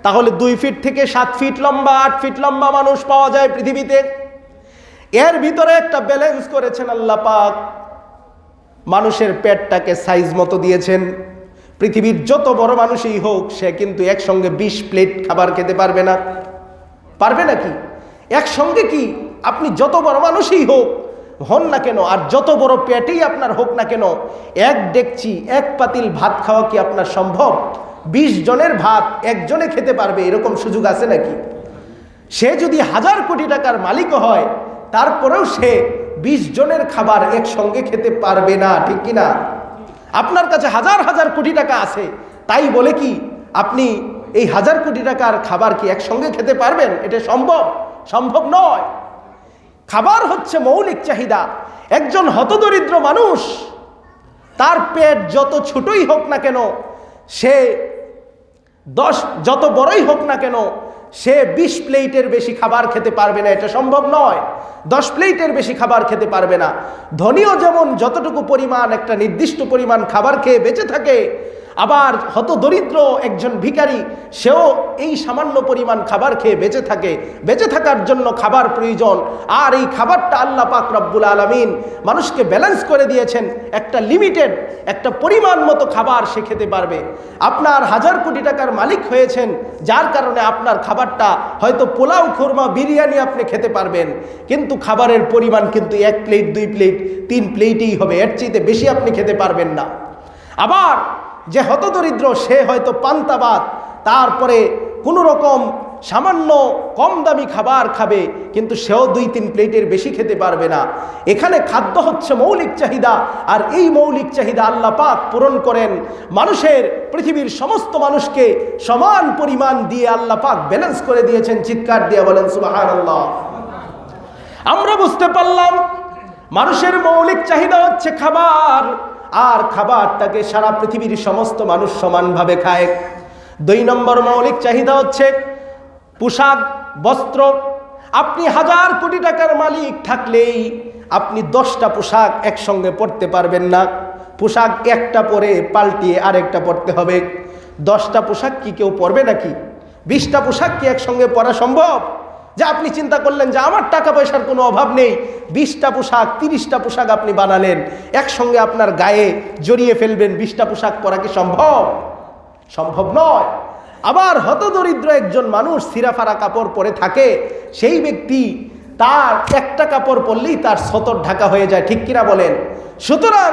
তাহলে 2 ফিট থেকে 7 ফিট লম্বা, 8 ফিট লম্বা মানুষ পাওয়া যায় পৃথিবীতে। এর ভিতরে একটা ব্যালেন্স করেছেন আল্লাহ পাক। মানুষের পেটটাকে সাইজ মতো দিয়েছেন। পৃথিবীর যত বড় মানুষই হোক, সে কিন্তু একসঙ্গে 20 প্লেট খাবার খেতে পারবে না। পারবে নাকি? একসঙ্গে কি আপনি যত বড় মানুষই হন না কেন, আর যত বড় পেটেই আপনার হোক না কেন, এক ডেকচি, এক পাতিল ভাত খাওয়া কি আপনার সম্ভব? 20 জনের ভাত একজনে খেতে পারবে এরকম সুযোগ আছে নাকি? সে যদি 1000 কোটি টাকার মালিক হয়, তারপরেও সে 20 জনের খাবার একসঙ্গে খেতে পারবে না, ঠিক কিনা? আপনার কাছে হাজার হাজার কোটি টাকা আছে, তাই বলে কি আপনি এই 1000 কোটি টাকার খাবার কি একসঙ্গে খেতে পারবেন? এটা সম্ভব নয়। খাবার হচ্ছে মৌলিক চাহিদা। একজন হতদরিদ্র মানুষ, তার পেট যত ছোটই হোক না কেন, সে যত বড়ই হোক না কেন, সে 20 প্লেটের বেশি খাবার খেতে পারবে না, এটা সম্ভব নয়। 10 প্লেটের বেশি খাবার খেতে পারবে না। ধনীও যেমন যতটুকু পরিমাণ একটা নির্দিষ্ট পরিমাণ খাবার খেয়ে বেঁচে থাকে, আবার হতদরিদ্র একজন ভিখারি, সেও এই সামান্য পরিমাণ খাবার খেয়ে বেঁচে থাকে। বেঁচে থাকার জন্য খাবার প্রয়োজন, আর এই খাবারটা আল্লাহ পাক রব্বুল আলামিন মানুষকে ব্যালেন্স করে দিয়েছেন। একটা লিমিটেড, একটা পরিমাণ মতো খাবার সে খেতে পারবে। আপনার 1000 কোটি টাকার মালিক হয়েছেন, যার কারণে আপনার খাবারটা হয়তো পোলাও, খুরমা, বিরিয়ানি আপনি খেতে পারবেন, কিন্তু খাবারের পরিমাণ কিন্তু 1 প্লেট, 2 প্লেট, 3 প্লেটই হবে, এর চাইতে বেশি আপনি খেতে পারবেন না। আবার যে হতদরিদ্র, সে হয়তো পান্তা ভাত, তারপরে কোনো রকম সামান্য কম দামি খাবার খাবে, কিন্তু সেও 2-3 প্লেটের বেশি খেতে পারবে না। এখানে খাদ্য হচ্ছে মৌলিক চাহিদা, আর এই মৌলিক চাহিদা আল্লাহ পাক পূরণ করেন। মানুষের, পৃথিবীর সমস্ত মানুষকে সমান পরিমাণ দিয়ে আল্লাহ পাক ব্যালেন্স করে দিয়েছেন। চিৎকার দিয়ে বলেন সুবহানাল্লাহ। আমরা বুঝতে পারলাম মানুষের মৌলিক চাহিদা হচ্ছে খাবার, আর খাবারটাকে সারা পৃথিবীর সমস্ত মানুষ সমানভাবে খায়। 2 নম্বর মৌলিক চাহিদা হচ্ছে পোশাক, বস্ত্র। আপনি 1000 কোটি টাকার মালিক থাকলেই আপনি 10টা পোশাক একসঙ্গে পরতে পারবেন না। পোশাক একটা পরে পাল্টিয়ে আরেকটা পরতে হবে। 10টা পোশাক কি কেউ পরবে নাকি? 20টা পোশাক কি একসঙ্গে পরা সম্ভব? যে আপনি চিন্তা করলেন যে আমার টাকা পয়সার কোনো অভাব নেই, 20টা পোশাক, 30টা পোশাক আপনি বানালেন, একসঙ্গে আপনার গায়ে জড়িয়ে ফেলবেন, 20টা পোশাক পরা কি সম্ভব নয়। আবার হতদরিদ্র একজন মানুষ ছিঁড়াফাড়া কাপড় পরে থাকে, সেই ব্যক্তি তার একটা কাপড় পরলেই তার সতর ঢাকা হয়ে যায়, ঠিক কিনা বলেন? সুতরাং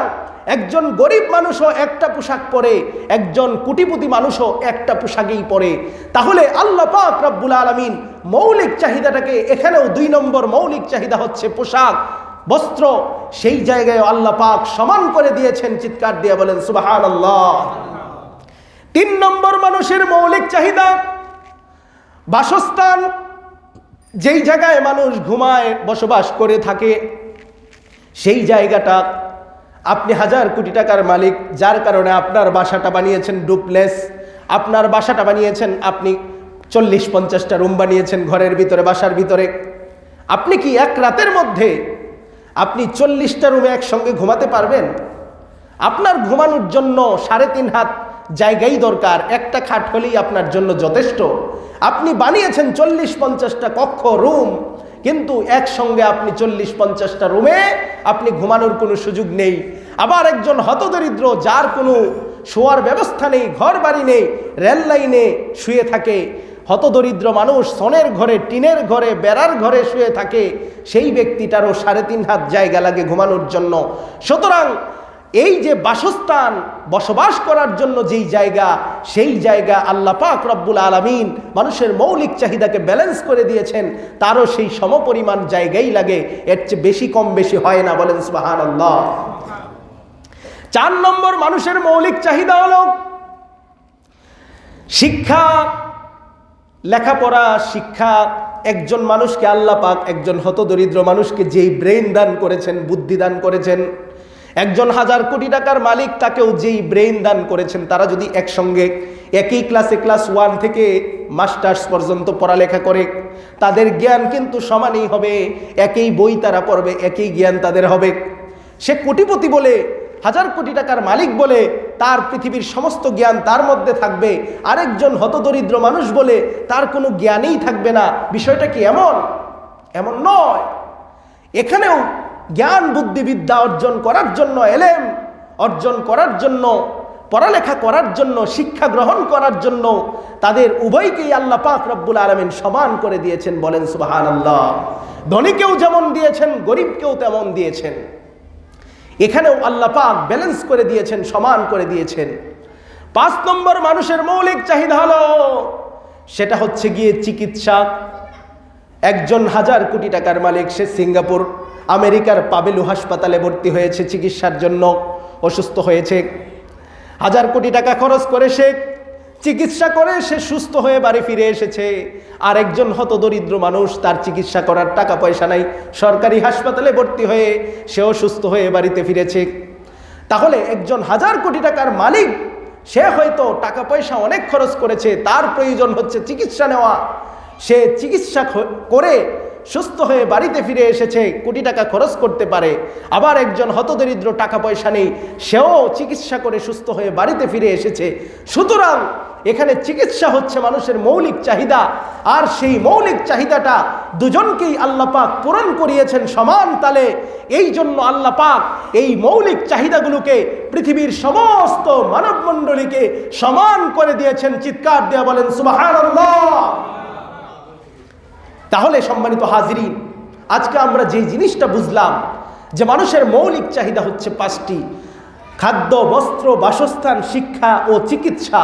একজন গরিব মানুষও একটা পোশাক পরে, একজন কোটিপতি মানুষও একটা পোশাকেই পরে। তাহলে আল্লাহ পাক রব্বুল আলামিন মৌলিক চাহিদাটাকে, এখানেও 2 নম্বর মৌলিক চাহিদা হচ্ছে পোশাক, বস্ত্র, সেই জায়গায় আল্লাহ পাক সমান করে দিয়েছেন। চিৎকার দিয়ে বলেন সুবহানাল্লাহ। 3 নম্বর মানুষের মৌলিক চাহিদা বাসস্থান। যেই জায়গায় মানুষ ঘুমায়, বসবাস করে থাকে, সেই জায়গাটা আপনি 1000 কোটি টাকার মালিক, যার কারণে আপনার বাসাটা বানিয়েছেন ডুপ্লেক্স, আপনার বাসাটা বানিয়েছেন, আপনি 40-50টা রুম বানিয়েছেন ঘরের ভিতরে, বাসার ভিতরে। আপনি কি এক রাতের মধ্যে আপনি 40টা রুমে একসঙ্গে ঘুমাতে পারবেন? আপনার ঘুমানোর জন্য 3.5 হাত জায়গাই দরকার, একটা খাট হলেই আপনার জন্য যথেষ্ট। আপনি বানিয়েছেন 40-50টা কক্ষ, রুম, কিন্তু একসঙ্গে আপনি 40-50টা রুমে আপনি ঘুমানোর কোনো সুযোগ নেই। আবার একজন হতদরিদ্র, যার কোনো শোয়ার ব্যবস্থা নেই, ঘর বাড়ি নেই, রেল লাইনে শুয়ে থাকে, হতদরিদ্র মানুষ সনের ঘরে, টিনের ঘরে, বেড়ার ঘরে শুয়ে থাকে, সেই ব্যক্তিটারও 3.5 হাত জায়গা লাগে ঘুমানোর জন্য। সুতরাং এই যে বাসস্থান, বসবাস করার জন্য যেই জায়গা, সেই জায়গা আল্লাহ পাক রব্বুল আলামিন মানুষের মৌলিক চাহিদাকে ব্যালেন্স করে দিয়েছেন, তারও সেই সমপরিমাণ জায়গাই লাগে, এর চেয়ে বেশি কম বেশি হয় না। বলেন সুবহানাল্লাহ। 4 নম্বর মানুষের মৌলিক চাহিদা হলো শিক্ষা, লেখাপড়া, শিক্ষা। একজন মানুষকে আল্লাহ পাক, একজন হতদরিদ্র মানুষকে যেই ব্রেন দান করেছেন, বুদ্ধি দান করেছেন, একজন 1000 কোটি টাকার মালিক, তাকেও যেই ব্রেইন দান করেছেন, তারা যদি একসঙ্গে একই ক্লাসে ক্লাস 1 থেকে মাস্টার্স পর্যন্ত পড়ালেখা করে, তাদের জ্ঞান কিন্তু সমানই হবে। একই বই তারা পড়বে, একই জ্ঞান তাদের হবে। সে কোটিপতি বলে, 1000 কোটি টাকার মালিক বলে তার পৃথিবীর সমস্ত জ্ঞান তার মধ্যে থাকবে, আরেকজন হতদরিদ্র মানুষ বলে তার কোনো জ্ঞানই থাকবে না। বিষয়টা কি এমন? এমন নয়। এখানেও জ্ঞান বুদ্ধিবিদ্যা অর্জন করার জন্য, এলেম অর্জন করার জন্য, পড়ালেখা করার জন্য, শিক্ষা গ্রহণ করার জন্য তাদের উভয়কেই আল্লাহ পাক রব্বুল আলামিন সমান করে দিয়েছেন। বলেন সুবহানাল্লাহ। ধনীকেও যেমন দিয়েছেন, গরিবকেও তেমন দিয়েছেন। এখানেও আল্লাহ পাক ব্যালেন্স করে দিয়েছেন, সমান করে দিয়েছেন। 5 নম্বর মানুষের মৌলিক চাহিদা হলো, সেটা হচ্ছে গিয়ে চিকিৎসা। একজন 1000 কোটি টাকার মালিক, সে সিঙ্গাপুর আমেরিকার পাবেলু হাসপাতালে ভর্তি হয়েছে চিকিৎসার জন্য। অসুস্থ হয়েছে, 1000 কোটি টাকা খরচ করে সে চিকিৎসা করে সে সুস্থ হয়ে বাড়ি ফিরে এসেছে। আর একজন হতদরিদ্র মানুষ, তার চিকিৎসা করার টাকা পয়সা নাই, সরকারি হাসপাতালে ভর্তি হয়ে সেও সুস্থ হয়ে বাড়িতে ফিরেছে। তাহলে একজন 1000 কোটি টাকার মালিক, সে হয়তো টাকা পয়সা অনেক খরচ করেছে, তার প্রয়োজন হচ্ছে চিকিৎসা নেওয়া, সে চিকিৎসা করে সুস্থ হয়ে বাড়িতে ফিরে এসেছে, কোটি টাকা খরচ করতে পারে। আবার একজন হতদরিদ্র, টাকা পয়সা নেই, সেও চিকিৎসা করে সুস্থ হয়ে বাড়িতে ফিরে এসেছে। সুতরাং এখানে চিকিৎসা হচ্ছে মানুষের মৌলিক চাহিদা, আর সেই মৌলিক চাহিদাটা দুজনকেই আল্লাহ পাক পূরণ করিয়েছেন সমান তালে। এই জন্য আল্লাহ পাক এই মৌলিক চাহিদাগুলোকে পৃথিবীর সমস্ত মানবমণ্ডলীকে সমান করে দিয়েছেন। চিৎকার দেয়া বলেন সুবহানাল্লাহ। তাহলে সম্মানিত হাজিরিন, আজকে আমরা যে জিনিসটা বুঝলাম যে মানুষের মৌলিক চাহিদা হচ্ছে 5টি: খাদ্য, বস্ত্র, বাসস্থান, শিক্ষা ও চিকিৎসা।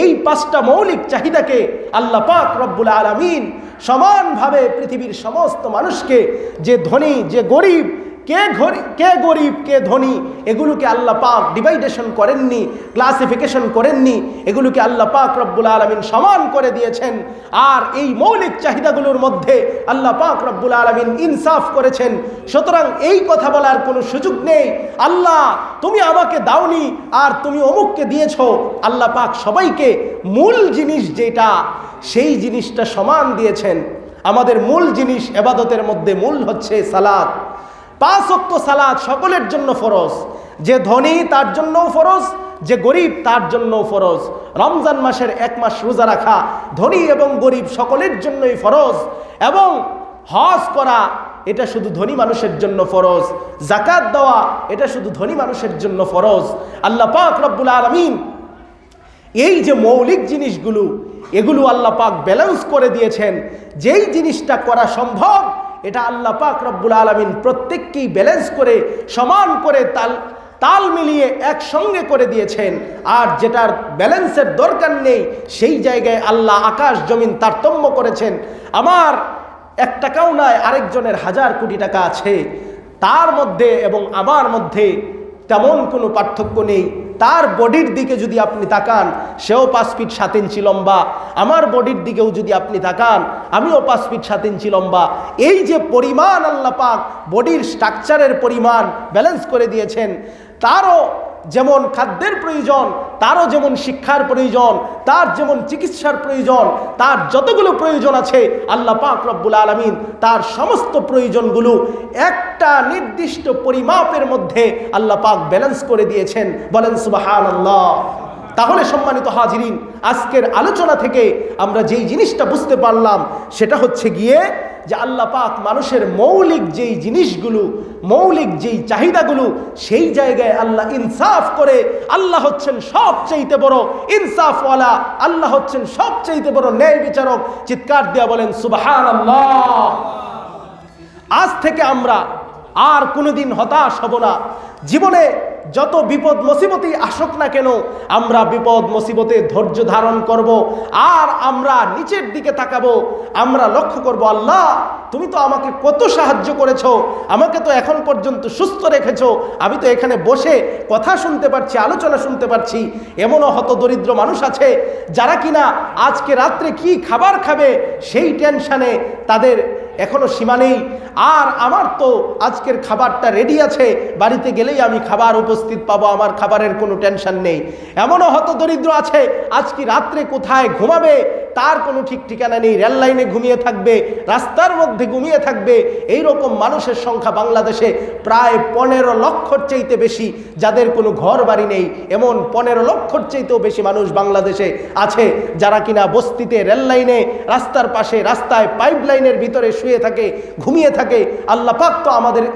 এই 5টা মৌলিক চাহিদাকে আল্লাহ পাক রব্বুল আলামিন সমানভাবে পৃথিবীর সমস্ত মানুষকে, যে ধনী যে গরিব, কে গরিব কে ধনী, এগুলোকে আল্লাহ পাক ডিভাইডেশন করেননি, ক্লাসিফিকেশন করেননি, এগুলোকে আল্লাহ পাক রব্বুল আলামিন সমান করে দিয়েছেন। আর এই মৌলিক চাহিদাগুলোর মধ্যে আল্লাহ পাক রব্বুল আলামিন ইনসাফ করেছেন। সুতরাং এই কথা বলার কোনো সুযোগ নেই আল্লাহ তুমি আমাকে দাওনি আর তুমি অমুককে দিয়েছ। আল্লাহ পাক সবাইকে মূল জিনিস যেটা, সেই জিনিসটা সমান দিয়েছেন। আমাদের মূল জিনিস ইবাদতের মধ্যে মূল হচ্ছে সালাত। 5 ওয়াক্ত সালাত সকলের জন্য ফরজ। যে ধনী তার জন্যও ফরজ, যে গরিব তার জন্যও ফরজ। রমজান মাসের 1 মাস রোজা রাখা ধনী এবং গরিব সকলের জন্যই ফরজ। এবং হজ করা, এটা শুধু ধনী মানুষের জন্য ফরজ। যাকাত দেওয়া, এটা শুধু ধনী মানুষের জন্য ফরজ। আল্লাহ পাক রব্বুল আলামিন এই যে মৌলিক জিনিসগুলো, এগুলো আল্লাহ পাক ব্যালেন্স করে দিয়েছেন। যেই জিনিসটা করা সম্ভব, এটা আল্লাহ পাক রব্বুল আলামিন প্রত্যেককেই ব্যালেন্স করে, সমান করে, তাল মিলিয়ে একসঙ্গে করে দিয়েছেন। আর যেটার ব্যালেন্সের দরকার নেই, সেই জায়গায় আল্লাহ আকাশ জমিন তারতম্য করেছেন। আমার 1 টাকাও নাই, আরেকজনের 1000 কোটি টাকা আছে, তার মধ্যে এবং আমার মধ্যে তেমন কোনো পার্থক্য নেই। তার বডির দিকে যদি আপনি তাকান, সেও 5 ফিট 7 ইঞ্চি লম্বা, আমার বডির দিকেও যদি আপনি তাকান, আমিও 5 ফিট 7 ইঞ্চি লম্বা। এই যে পরিমাণ আল্লাহ পাক বডির স্ট্রাকচারের পরিমাণ ব্যালেন্স করে দিয়েছেন। তারও যেমন খাদ্যের প্রয়োজন, তারও যেমন শিক্ষার প্রয়োজন, তার যেমন চিকিৎসার প্রয়োজন, তার যতগুলো প্রয়োজন আছে, আল্লাহ পাক রব্বুল আলামিন তার সমস্ত প্রয়োজনগুলো একটা নির্দিষ্ট পরিমাপের মধ্যে আল্লাহ পাক ব্যালেন্স করে দিয়েছেন। বলেন সুবহানাল্লাহ। তাহলে সম্মানিত হাজিরিন, আজকের আলোচনা থেকে আমরা যেই জিনিসটা বুঝতে পারলাম, সেটা হচ্ছে গিয়ে যে আল্লাহ পাক মানুষের মৌলিক যেই জিনিসগুলো, মৌলিক যেই চাহিদাগুলো, সেই জায়গায় আল্লাহ ইনসাফ করে। আল্লাহ হচ্ছেন সবচাইতে বড় ইনসাফওয়ালা, আল্লাহ হচ্ছেন সবচাইতে বড় ন্যায় বিচারক। চিৎকার দিয়া বলেন সুবহানাল্লাহ। আজ থেকে আমরা আর কোনোদিন হতাশ হব না। জীবনে যত বিপদ মুসিবতই আসুক না কেন, আমরা বিপদ মুসিবতে ধৈর্য ধারণ করব। আর আমরা নিচের দিকে তাকাবো, আমরা লক্ষ্য করব, আল্লাহ তুমি তো আমাকে কত সাহায্য করেছো, আমাকে তো এখন পর্যন্ত সুস্থ রেখেছো, আমি তো এখানে বসে কথা শুনতে পারছি, আলোচনা শুনতে পারছি। এমনও হতদরিদ্র মানুষ আছে যারা কিনা আজকে রাত্রে কি খাবার খাবে সেই টেনশনে তাদের এখনো সীমা নেই, আর আমার তো আজকের খাবারটা রেডি আছে, বাড়িতে গেলেই আমি খাবার উপস্থিত পাবো, আমার খাবারের কোনো টেনশন নেই। এমনও হতদরিদ্র আছে আজকে রাত্রে কোথায় ঘুমাবে তার কোনো ঠিক ঠিকানা নেই, রেল লাইনে ঘুমিয়ে থাকবে, রাস্তার মধ্যে ঘুমিয়ে থাকবে। এই রকম মানুষের সংখ্যা বাংলাদেশে প্রায় 15 লক্ষর চাইতে বেশি, যাদের কোনো ঘর বাড়ি নেই। এমন 15 লক্ষর চাইতেও বেশি মানুষ বাংলাদেশে আছে যারা কিনা বস্তিতে, রেল লাইনে, রাস্তার পাশে, রাস্তায়, পাইপ লাইনের ভিতরে শুয়ে থাকে, ঘুমিয়ে থাকে। আল্লাহ পাক তো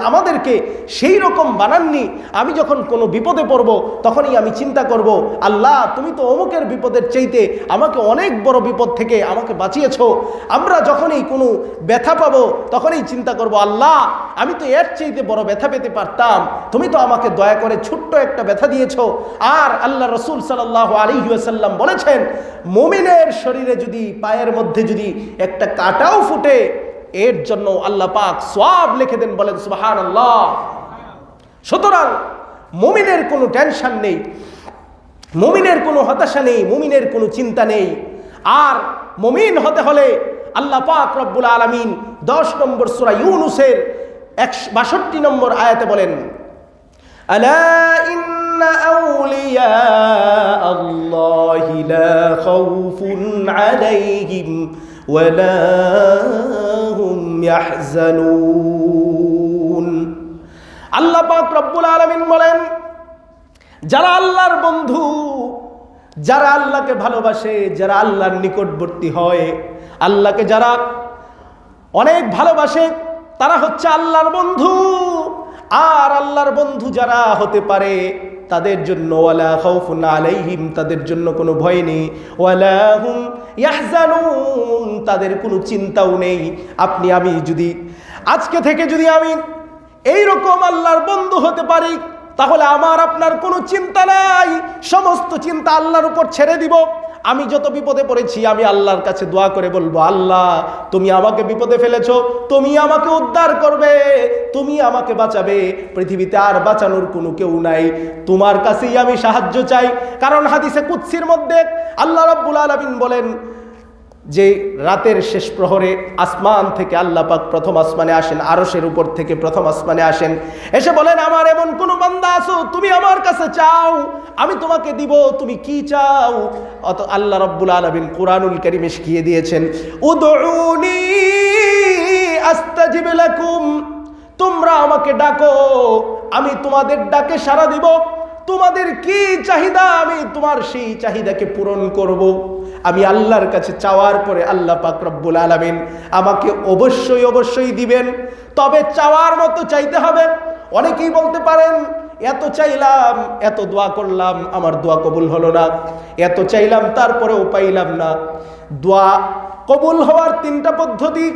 আমাদেরকে সেই রকম বানাননি। আমি যখন কোনো বিপদে পড়ব তখনই আমি চিন্তা করব, আল্লাহ তুমি তো অমুকের বিপদের চাইতে আমাকে অনেক বড় বিপদ থেকে আমাকে বাঁচিয়েছো। আমরা যখনই কোনো ব্যথা পাবো তখনই চিন্তা করব, আল্লাহ আমি তো এর চাইতে বড় ব্যথা পেতে পারতাম, তুমি তো আমাকে দয়া করে ছোট্ট একটা ব্যথা দিয়েছো। আর আল্লাহ রসুল সাল্লাল্লাহু আলাইহি ওয়াসাল্লাম বলেছেন, মুমিনের শরীরে যদি, পায়ের মধ্যে যদি একটা কাঁটাও ফুটে, এর জন্য আল্লাহ পাক সওয়াব লিখে দেন। বলেন সুবহানাল্লাহ। সুতরাং মুমিনের কোনো টেনশন নেই, মুমিনের কোনো হতাশা নেই, মুমিনের কোনো চিন্তা নেই। আর মুমিন হতে হলে আল্লাহ পাক রব্বুল আলামিন 10 নম্বর সূরা ইউনূসের 62 নম্বর আয়াতে বলেন, আলা ইন্না আউলিয়া আল্লাহি লা খাউফুন আলাইহিম ওয়া লা হুম ইয়াহজানুন। আল্লাহ পাক রব্বুল আলামিন বলেন, যারা আল্লাহর বন্ধু, যারা আল্লাহকে ভালোবাসে, যারা আল্লাহর নিকটবর্তী হয়, আল্লাহকে যারা অনেক ভালোবাসে, তারা হচ্ছে আল্লাহর বন্ধু। আর আল্লাহর বন্ধু যারা হতে পারে তাদের জন্য ওয়ালা খাউফুন আলাইহিম, তাদের জন্য কোনো ভয় নেই, ওয়ালা হুম ইয়াহজানুন, তাদের কোনো চিন্তাও নেই। আপনি আমি যদি আজকে থেকে যদি আমি এইরকম আল্লাহর বন্ধু হতে পারি, তাহলে আমার আপনার কোনো চিন্তা নাই, সমস্ত চিন্তা আল্লাহর উপর ছেড়ে দিব। আমি যত বিপদে পড়েছি আমি আল্লাহর কাছে দোয়া করে বলবো, আল্লাহ তুমি আমাকে বিপদে ফেলেছো, তুমি আমাকে উদ্ধার করবে, তুমি আমাকে বাঁচাবে, পৃথিবীতে আর বাঁচানোর কোনো কেউ নাই, তোমার কাছেই আমি সাহায্য চাই। কারণ হাদিসে কুদসির মধ্যে আল্লাহ রাব্বুল আলামিন বলেন যে রাতের শেষ প্রহরে আসমান থেকে আল্লাহ পাক প্রথম আসমানে আসেন, আরশের উপর থেকে প্রথম আসমানে আসেন, এসে বলেন, আমার এমন কোন বান্দা আছো তুমি আমার কাছে চাও, আমি তোমাকে দিব, তুমি কি চাও? অত আল্লাহ রাব্বুল আলামিন কুরআনুল কারীমে শিখিয়ে দিয়েছেন, উদউনি আস্তাজিব লাকুম, তোমরা আমাকে ডাকো, আমি তোমাদের ডাকে সাড়া দিব। তোমাদের কি চাহিদা আমি তোমার সেই চাহিদাকে পূরণ করব। আমি আল্লাহর কাছে চাওয়ার পরে আল্লাহ পাক রব্বুল আলামিন আমাকে অবশ্যই অবশ্যই দিবেন। তবে চাওয়ার মতো চাইতে হবে। অনেকেই বলতে পারেন, এত চাইলাম, এত দোয়া করলাম, আমার দোয়া কবুল হলো না, এত চাইলাম তারপরেও পাইলাম না। দোয়া কবুল হওয়ার 3টা পদ্ধতি,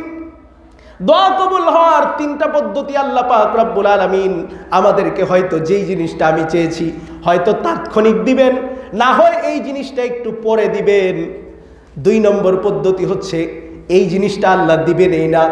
দোয়া কবুল হওয়ার 3টা পদ্ধতি আল্লাহ পাক রব্বুল আলামিন আমাদেরকে হয়তো যেই জিনিসটা আমি চেয়েছি হয়তো তাৎক্ষণিক দিবেন, না হয় এই জিনিসটা একটু পরে দিবেন। 2 নম্বর পদ্ধতি হচ্ছে এই জিনিসটা আল্লাহ দিবেনই না,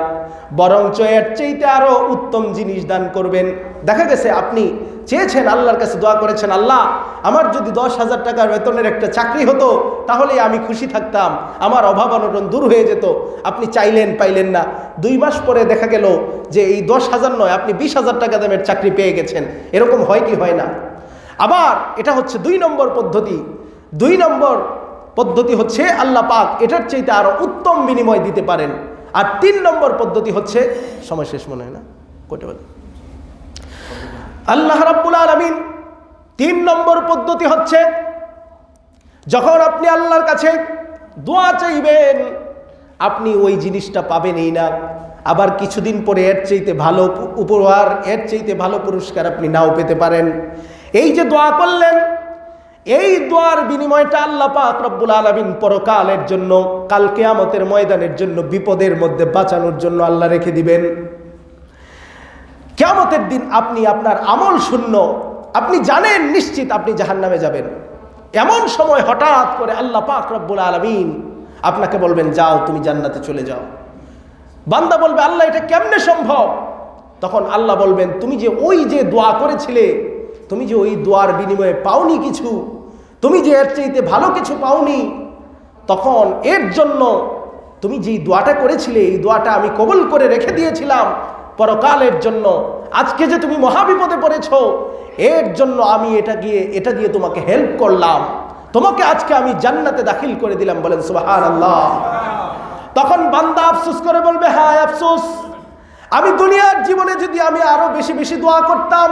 বরঞ্চ এর চাইতে আরো উত্তম জিনিস দান করবেন। দেখা গেছে আপনি চেয়েছেন, আল্লাহর কাছে দোয়া করেছেন, আল্লাহ আমার যদি 10,000 টাকার বেতনের একটা চাকরি হতো তাহলে আমি খুশি থাকতাম, আমার অভাব অনটন দূর হয়ে যেত। আপনি চাইলেন, পাইলেন না। 2 মাস পরে দেখা গেল যে এই 10,000 নয়, আপনি 20,000 টাকা দামের চাকরি পেয়ে গেছেন। এরকম হয় কি হয় না? আবার এটা হচ্ছে 2 নম্বর পদ্ধতি। 2 নম্বর পদ্ধতি হচ্ছে আল্লাহ পাক এটার চাইতে আরো উত্তম বিনিময় দিতে পারেন। আর 3 নম্বর পদ্ধতি হচ্ছে, সময় শেষ মনে হয় না, কয়টা বাজে? আল্লাহ রাব্বুল আলামিন 3 নম্বর পদ্ধতি হচ্ছে, যখন আপনি আল্লাহর কাছে দোয়া চাইবেন আপনি ওই জিনিসটা পাবেনই না, আবার কিছুদিন পরে এর চাইতে ভালো উপহার, এর চাইতে ভালো পুরস্কার আপনি নাও পেতে পারেন। এই যে দোয়া করলেন, এই দোয়ার বিনিময়টা আল্লাহ পাক রব্বুল আলামিন পরকালের জন্য, কাল কিয়ামতের ময়দানের জন্য, বিপদের মধ্যে বাঁচানোর জন্য আল্লাহ রেখে দিবেন। কিয়ামতের দিন আপনি আপনার আমল শূন্য, আপনি জানেন নিশ্চিত আপনি জাহান্নামে যাবেন। এমন সময় হঠাৎ করে আল্লাহ পাক রব্বুল আলামিন আপনাকে বলবেন, যাও তুমি জান্নাতে চলে যাও। বান্দা বলবে, আল্লাহ এটা কেমনে সম্ভব? তখন আল্লাহ বলবেন, তুমি যে ওই যে দোয়া করেছিলে, তুমি যে ওই দোয়ার বিনিময়ে পাওনি কিছু, তুমি যে এর চাইতে ভালো কিছু পাওনি, তখন এর জন্য তুমি যেই দোয়াটা করেছিলে এই দোয়াটা আমি কবুল করে রেখে দিয়েছিলাম পরকালের জন্য। আজকে যে তুমি মহাবিপদে পড়েছো, এর জন্য আমি এটা দিয়ে তোমাকে হেল্প করলাম, তোমাকে আজকে আমি জান্নাতে দাখিল করে দিলাম। বলেন সুবহানাল্লাহ। তখন বান্দা আফসোস করে বলবে, হায় আফসোস, আমি দুনিয়ার জীবনে যদি আমি আরো বেশি বেশি দোয়া করতাম,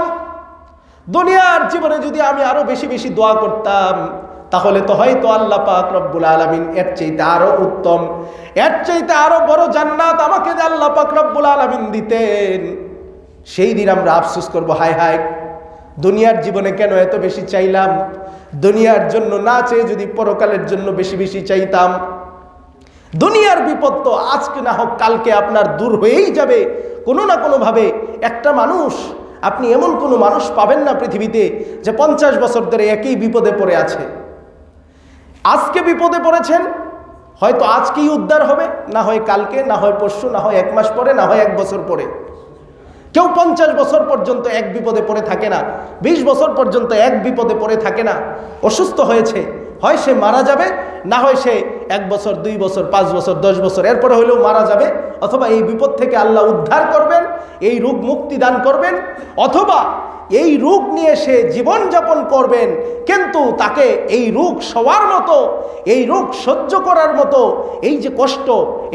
দুনিয়ার জীবনে যদি আমি আরো বেশি বেশি দোয়া করতাম, তাহলে তো হয়তো আল্লাহ পাক রব্বুল আলামিন এর চাইতে আরো উত্তম, এর চাইতে আরো বড় জান্নাত আমাকে যে আল্লাহ পাক রব্বুল আলামিন দিতেন। সেই দিন আমরা আফসোস করব, হায় হায়, দুনিয়ার জীবনে কেন এত বেশি চাইলাম, দুনিয়ার জন্য না চেয়ে যদি পরকালের জন্য বেশি বেশি চাইতাম। দুনিয়ার বিপদ তো আজকে না হোক কালকে আপনার দূর হয়েই যাবে কোনো না কোনো ভাবে। একটা মানুষ, আপনি এমন কোনো মানুষ পাবেন না পৃথিবীতে যে 50 বছর ধরে একই বিপদে পড়ে আছে। আজকে বিপদে পড়েছেন, হয়তো আজকেই উদ্ধার হবে, না হয় কালকে, না হয় পরশু, না হয় 1 মাস পরে, না হয় 1 বছর পরে। কেউ 50 বছর পর্যন্ত এক বিপদে পড়ে থাকে না, 20 বছর পর্যন্ত এক বিপদে পড়ে থাকে না। অসুস্থ হয়েছে, হয় সে মারা যাবে, না হয় সে 1 বছর, 2 বছর, 5 বছর, 10 বছর এরপরে হলেও মারা যাবে, অথবা এই বিপদ থেকে আল্লাহ উদ্ধার করবেন, এই রোগ মুক্তি দান করবেন, অথবা এই রোগ নিয়ে সে জীবন যাপন করবেন। কিন্তু তাকে এই রোগ সওয়ার মতো, এই রোগ সহ্য করার মতো, এই যে কষ্ট,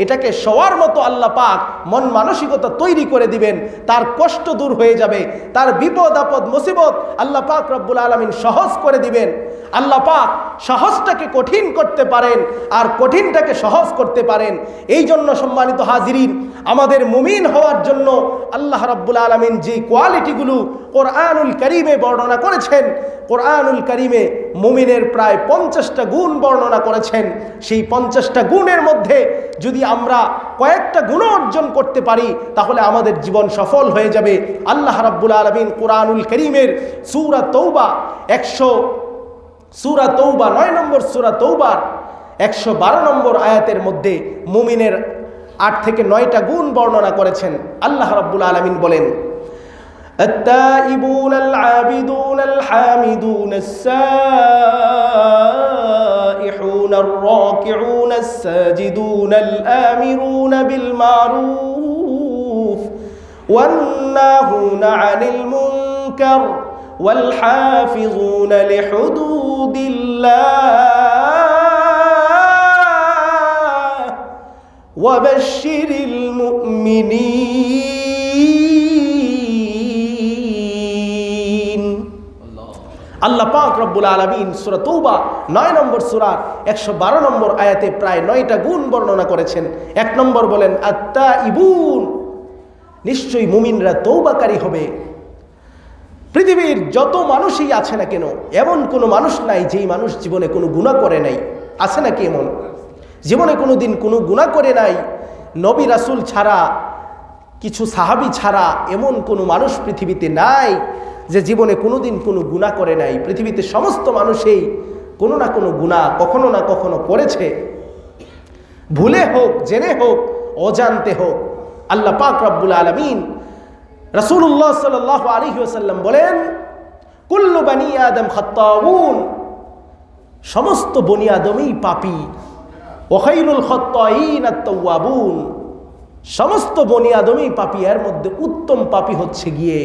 এটাকে সওয়ার মতো আল্লাহ পাক মন মানসিকতা তৈরি করে দিবেন। তার কষ্ট দূর হয়ে যাবে, তার বিপদ আপদ মুসিবত আল্লাহ পাক রব্বুল আলামিন সহজ করে দিবেন। আল্লাহ পাক সহজটাকে কঠিন করতে পারেন, আর কঠিনটাকে সহজ করতে পারেন। এই জন্য সম্মানিত হাজিরিন, আমাদের মুমিন হওয়ার জন্য আল্লাহ রাব্বুল আলামিন যে কোয়ালিটিগুলো কোরআনুল কারীমে বর্ণনা করেছেন, কোরআনুল কারীমে মুমিনের প্রায় 50টা গুণ বর্ণনা করেছেন। সেই 50টা গুণের মধ্যে যদি আমরা কয়েকটা গুণ অর্জন করতে পারি, তাহলে আমাদের জীবন সফল হয়ে যাবে। আল্লাহ রাব্বুল আলামিন কোরআনুল কারীমের সূরা তওবা 9 নম্বর সূরা তওবার 112 নম্বর আয়াতের মধ্যে মুমিনের 8 থেকে 9টা গুণ বর্ণনা করেছেন। আল্লাহ রাব্বুল আলামিন বলেন, التائبون العابدون الحامدون السائحون الراكعون الساجدون الآمرون بالمعروف والناهون عن المنكر والحافظون لحدود الله وبشر المؤمنين। আল্লাহ পাক রব্বুল আলামিন সূরা তওবা 9 নম্বর সূরার 112 নম্বর আয়াতে প্রায় 9টা গুণ বর্ণনা করেছেন। 1 নম্বর বলেন, আত-তাইবুন, নিশ্চয়ই মুমিনরা তওবাকারী হবে। পৃথিবীর যত মানুষই আছে না কেন, এমন কোনো মানুষ নাই যেই মানুষ জীবনে কোনো গুনাহ করে নাই। আছে নাকি এমন? জীবনে কোনো দিন কোনো গুনাহ করে নাই। নবী রাসূল ছাড়া, কিছু সাহাবী ছাড়া এমন কোনো মানুষ পৃথিবীতে নাই যে জীবনে কোনো দিন কোনো গুনাহ করে নাই। পৃথিবীতে সমস্ত মানুষই কোনো না কোনো গুনাহ কখনো না কখনো করেছে, ভুলে হোক, জেনে হোক, অজান্তে হোক। আল্লাহ পাক রব্বুল আলামিন, রাসূলুল্লাহ সাল্লাল্লাহু আলাইহি ওয়াসাল্লাম বলেন, কুল্লু বানি আদম খাত্তাউন, সমস্ত বনি আদমই পাপী। ওয়া খায়রুল খাত্তাইন আত-তাওয়াবুন, সমস্ত বনি আদমই পাপী, এর মধ্যে উত্তম পাপী হচ্ছে গিয়ে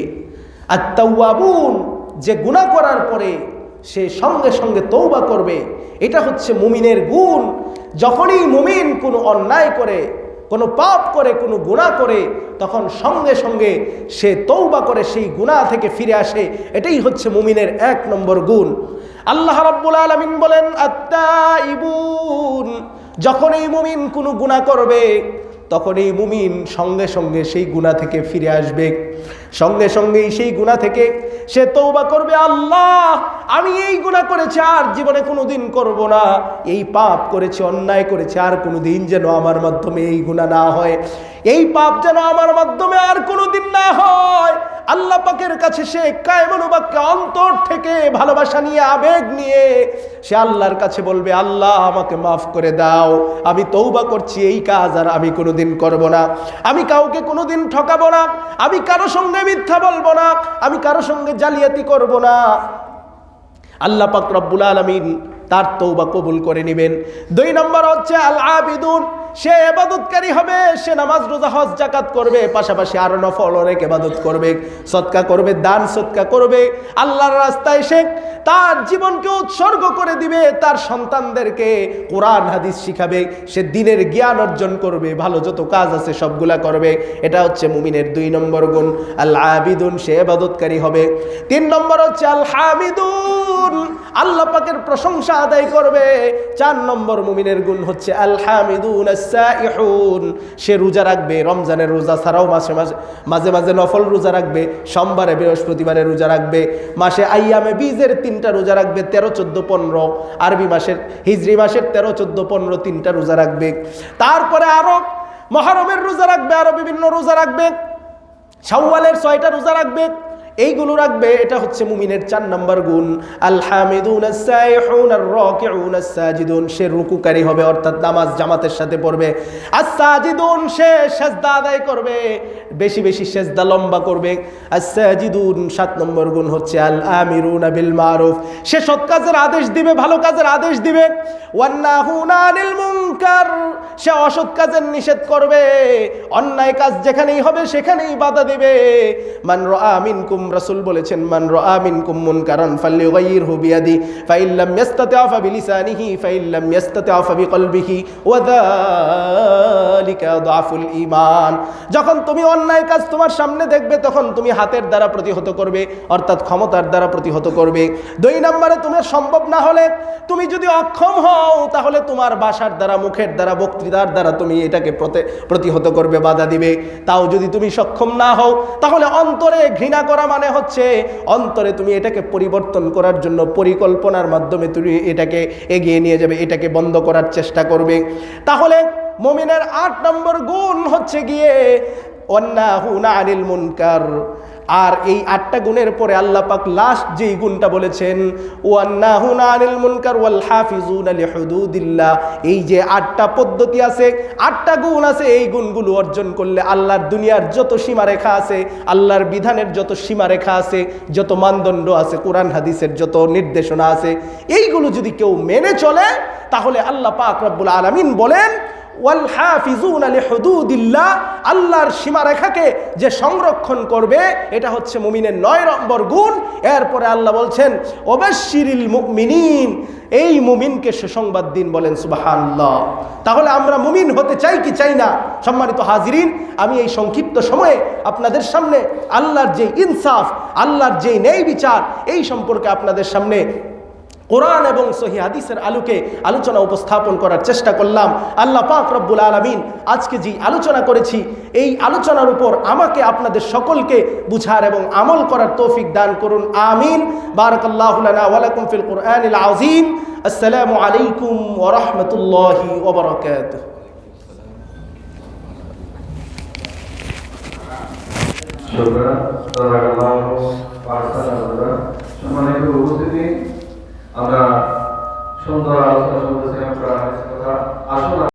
আত-তাওয়াবুন, যে গুনাহ করার পরে সে সঙ্গে সঙ্গে তওবা করবে। এটা হচ্ছে মুমিনের গুণ। যখনই মুমিন কোনো অন্যায় করে, কোনো পাপ করে, কোনো গুনাহ করে, তখন সঙ্গে সঙ্গে সে তওবা করে সেই গুনাহ থেকে ফিরে আসে। এটাই হচ্ছে মুমিনের 1 নম্বর গুণ। আল্লাহ রাব্বুল আলামিন বলেন, আত-তাইবুন, যখন এই মুমিন কোনো গুনাহ করবে, তখন এই মুমিন সঙ্গে সঙ্গে সেই গুনাহ থেকে ফিরে আসবে, সঙ্গে সঙ্গেই সেই গুনাহ থেকে সে তওবা করবে। আল্লাহ, আমি এই গুনাহ করেছি, আর জীবনে কোনোদিন করব না। এই পাপ করেছি, অন্যায় করেছি, আর কোনোদিন যেন আমার মাধ্যমে এই গুনাহ না হয়, এই পাপ যেন আমার মাধ্যমে আর কোনোদিন না হয়। আল্লাহ পাকের কাছে সে কায়মনোবাক্যে অন্তর থেকে ভালোবাসা নিয়ে, আবেগ নিয়ে সে আল্লাহর কাছে বলবে, আল্লাহ আমাকে মাফ করে দাও, আমি তওবা করছি, এই কাজ আর আমি কোনোদিন করব না। আমি কাউকে কোনোদিন ঠকাবো না, আমি কারো সঙ্গে মিথ্যা বলবো না, আমি কারো সঙ্গে জালিয়াতি করব না। আল্লাহ পাক রব্বুল আলামিন তার তওবা কবুল করে নেবেন। 2 নম্বর হচ্ছে আল আবিদুন, সে ইবাদতকারী হবে, সে নামাজ রোজা হজ যাকাত করবে, পাশাপাশি আরো নফল অনেক ইবাদত করবে, সদকা করবে, দান সদকা করবে, আল্লাহর রাস্তায় সে তার জীবনকে উৎসর্গ করে দিবে, তার সন্তানদেরকে কোরআন হাদিস শিখাবে, সে দ্বীনের জ্ঞান অর্জন করবে, ভালো যত কাজ আছে সবগুলা করবে। এটা হচ্ছে মুমিনের 2 নম্বর গুণ। আল আবিদুন, সে ইবাদতকারী হবে। 3 নম্বর হচ্ছে আল হামিদুন, আল্লাহ পাকের প্রশংসা আদায় করবে। 4 নম্বর মুমিনের গুণ হচ্ছে আল হামিদুন আস-সাইহুন, সে রোজা রাখবে, রমজানের রোজা ছাড়াও মাঝে মাঝে নফল রোজা রাখবে, সোমবারে বৃহস্পতিবারে রোজা রাখবে, মাসে আইয়ামে বীজের 3টা রোজা রাখবে, 13, 14, 15, আরবি মাসের হিজরি মাসের 13, 14, 15 3টা রোজা রাখবে। তারপরে আরো মুহররমের রোজা রাখবে, আরো বিভিন্ন রোজা রাখবে, শাওয়ালের 6টা রোজা রাখবে, এইগুলো রাখবে। এটা হচ্ছে মুমিনের 4 নম্বর গুণ। আল হামিদুন আস-সাইহুন আর-রাকিউন আস-সাজিদুন, সে রুকুকারী হবে, অর্থাৎ নামাজ জামাতের সাথে পড়বে। আস-সাজিদুন, সে সিজদা আদায় করবে, বেশি বেশি সিজদা লম্বা করবে। আস-সাজিদুন 7 নম্বর গুণ হচ্ছে আল আমিরুনা বিল মারুফ, সে সৎ কাজের আদেশ দিবে, ভালো কাজের আদেশ দিবে। ওয়ান নাহুনা আনিল মুনকার, সে অসৎ কাজের নিষেধ করবে, অন্যায় কাজ যেখানেই হবে সেখানেই বাধা দিবে। মান রাআ মিনকুম, রাসূল বলেছেন, মান রাআ মিনকুম মুনকারান ফালইগাইরহু বিয়াদি ফাইন লাম ইস্তাতি' ফাবিলিসানিহি ফাইন লাম ইস্তাতি' ফাবিকলবিহি ওয়া যালিকা দাফুল ঈমান। যখন তুমি অন্যায় কাজ তোমার সামনে দেখবে, তখন তুমি হাতের দ্বারা প্রতিহত করবে, অর্থাৎ ক্ষমতার দ্বারা প্রতিহত করবে। 2 নম্বরে, তোমার সম্ভব না হলে, তুমি যদি অক্ষম হও, তাহলে তোমার ভাষার দ্বারা, মুখের দ্বারা, বক্তৃতার দ্বারা তুমি এটাকে প্রতিহত করবে, বাধা দিবে। তাও যদি তুমি সক্ষম না হও, তাহলে অন্তরে ঘৃণা করা মানে হচ্ছে অন্তরে তুমি এটাকে পরিবর্তন করার জন্য পরিকল্পনার মাধ্যমে তুমি এটাকে এগিয়ে নিয়ে যাবে, এটাকে বন্ধ করার চেষ্টা করবে। তাহলে মুমিনের 8 নম্বর গুণ হচ্ছে গিয়ে ওয়ান্নাহুনা আনিল মুনকার। আর এই 8টা গুণের পরে আল্লাহ পাক লাস্ট যেই গুণটা বলেছেন, ওয়ান্নাহুনা আনিল মুনকার ওয়াল হাফিজুনা লিহুদুদিল্লাহ, এই যে 8টা পদ্ধতি আছে, 8টা গুণ আছে, এই গুণগুলো অর্জন করলে আল্লাহর দুনিয়ার যত সীমারেখা আছে, আল্লাহর বিধানের যত সীমারেখা আছে, যত মানদণ্ড আছে, কোরআন হাদিসের যত নির্দেশনা আছে, এইগুলো যদি কেউ মেনে চলে, তাহলে আল্লাহ পাক রব্বুল আলামিন বলেন ওয়াল হাফিজুনা লিহুদুদিল্লাহ, আল্লাহর সীমারেখাকে যে সংরক্ষণ করবে, এটা হচ্ছে মুমিনের 9 নম্বর গুণ। এরপরে আল্লাহ বলছেন ওয়াবাশশিরিল মুমিনিন, এই মুমিনকে সুসংবাদ দিন, বলেন সুবহানাল্লাহ। তাহলে আমরা মুমিন হতে চাই কি চাই না? সম্মানিত হাজিরিন, আমি এই সংক্ষিপ্ত সময়ে আপনাদের সামনে আল্লাহর যে ইনসাফ, আল্লাহর যে ন্যায় বিচার, এই সম্পর্কে আপনাদের সামনে কোরআন এবং সহিহ হাদিসের আলোকে আলোচনা উপস্থাপন করার চেষ্টা করলাম। আল্লাহ পাক রব্বুল আলামিন আজকে যে আলোচনা করেছি, এই আলোচনার উপর আমাকে আপনাদের সকলকে বুঝার এবং আমল করার তৌফিক দান করুন, আমিন। বারাকাল্লাহু লানা ওয়া লাকুম ফিল কুরআনিল আযীম। আসসালামু আলাইকুম ওয়া রাহমাতুল্লাহি ওয়া বারাকাতুহু। সম্মানিত উপস্থিতি, আমরা সুন্দর আলোচনা শুনতেছি।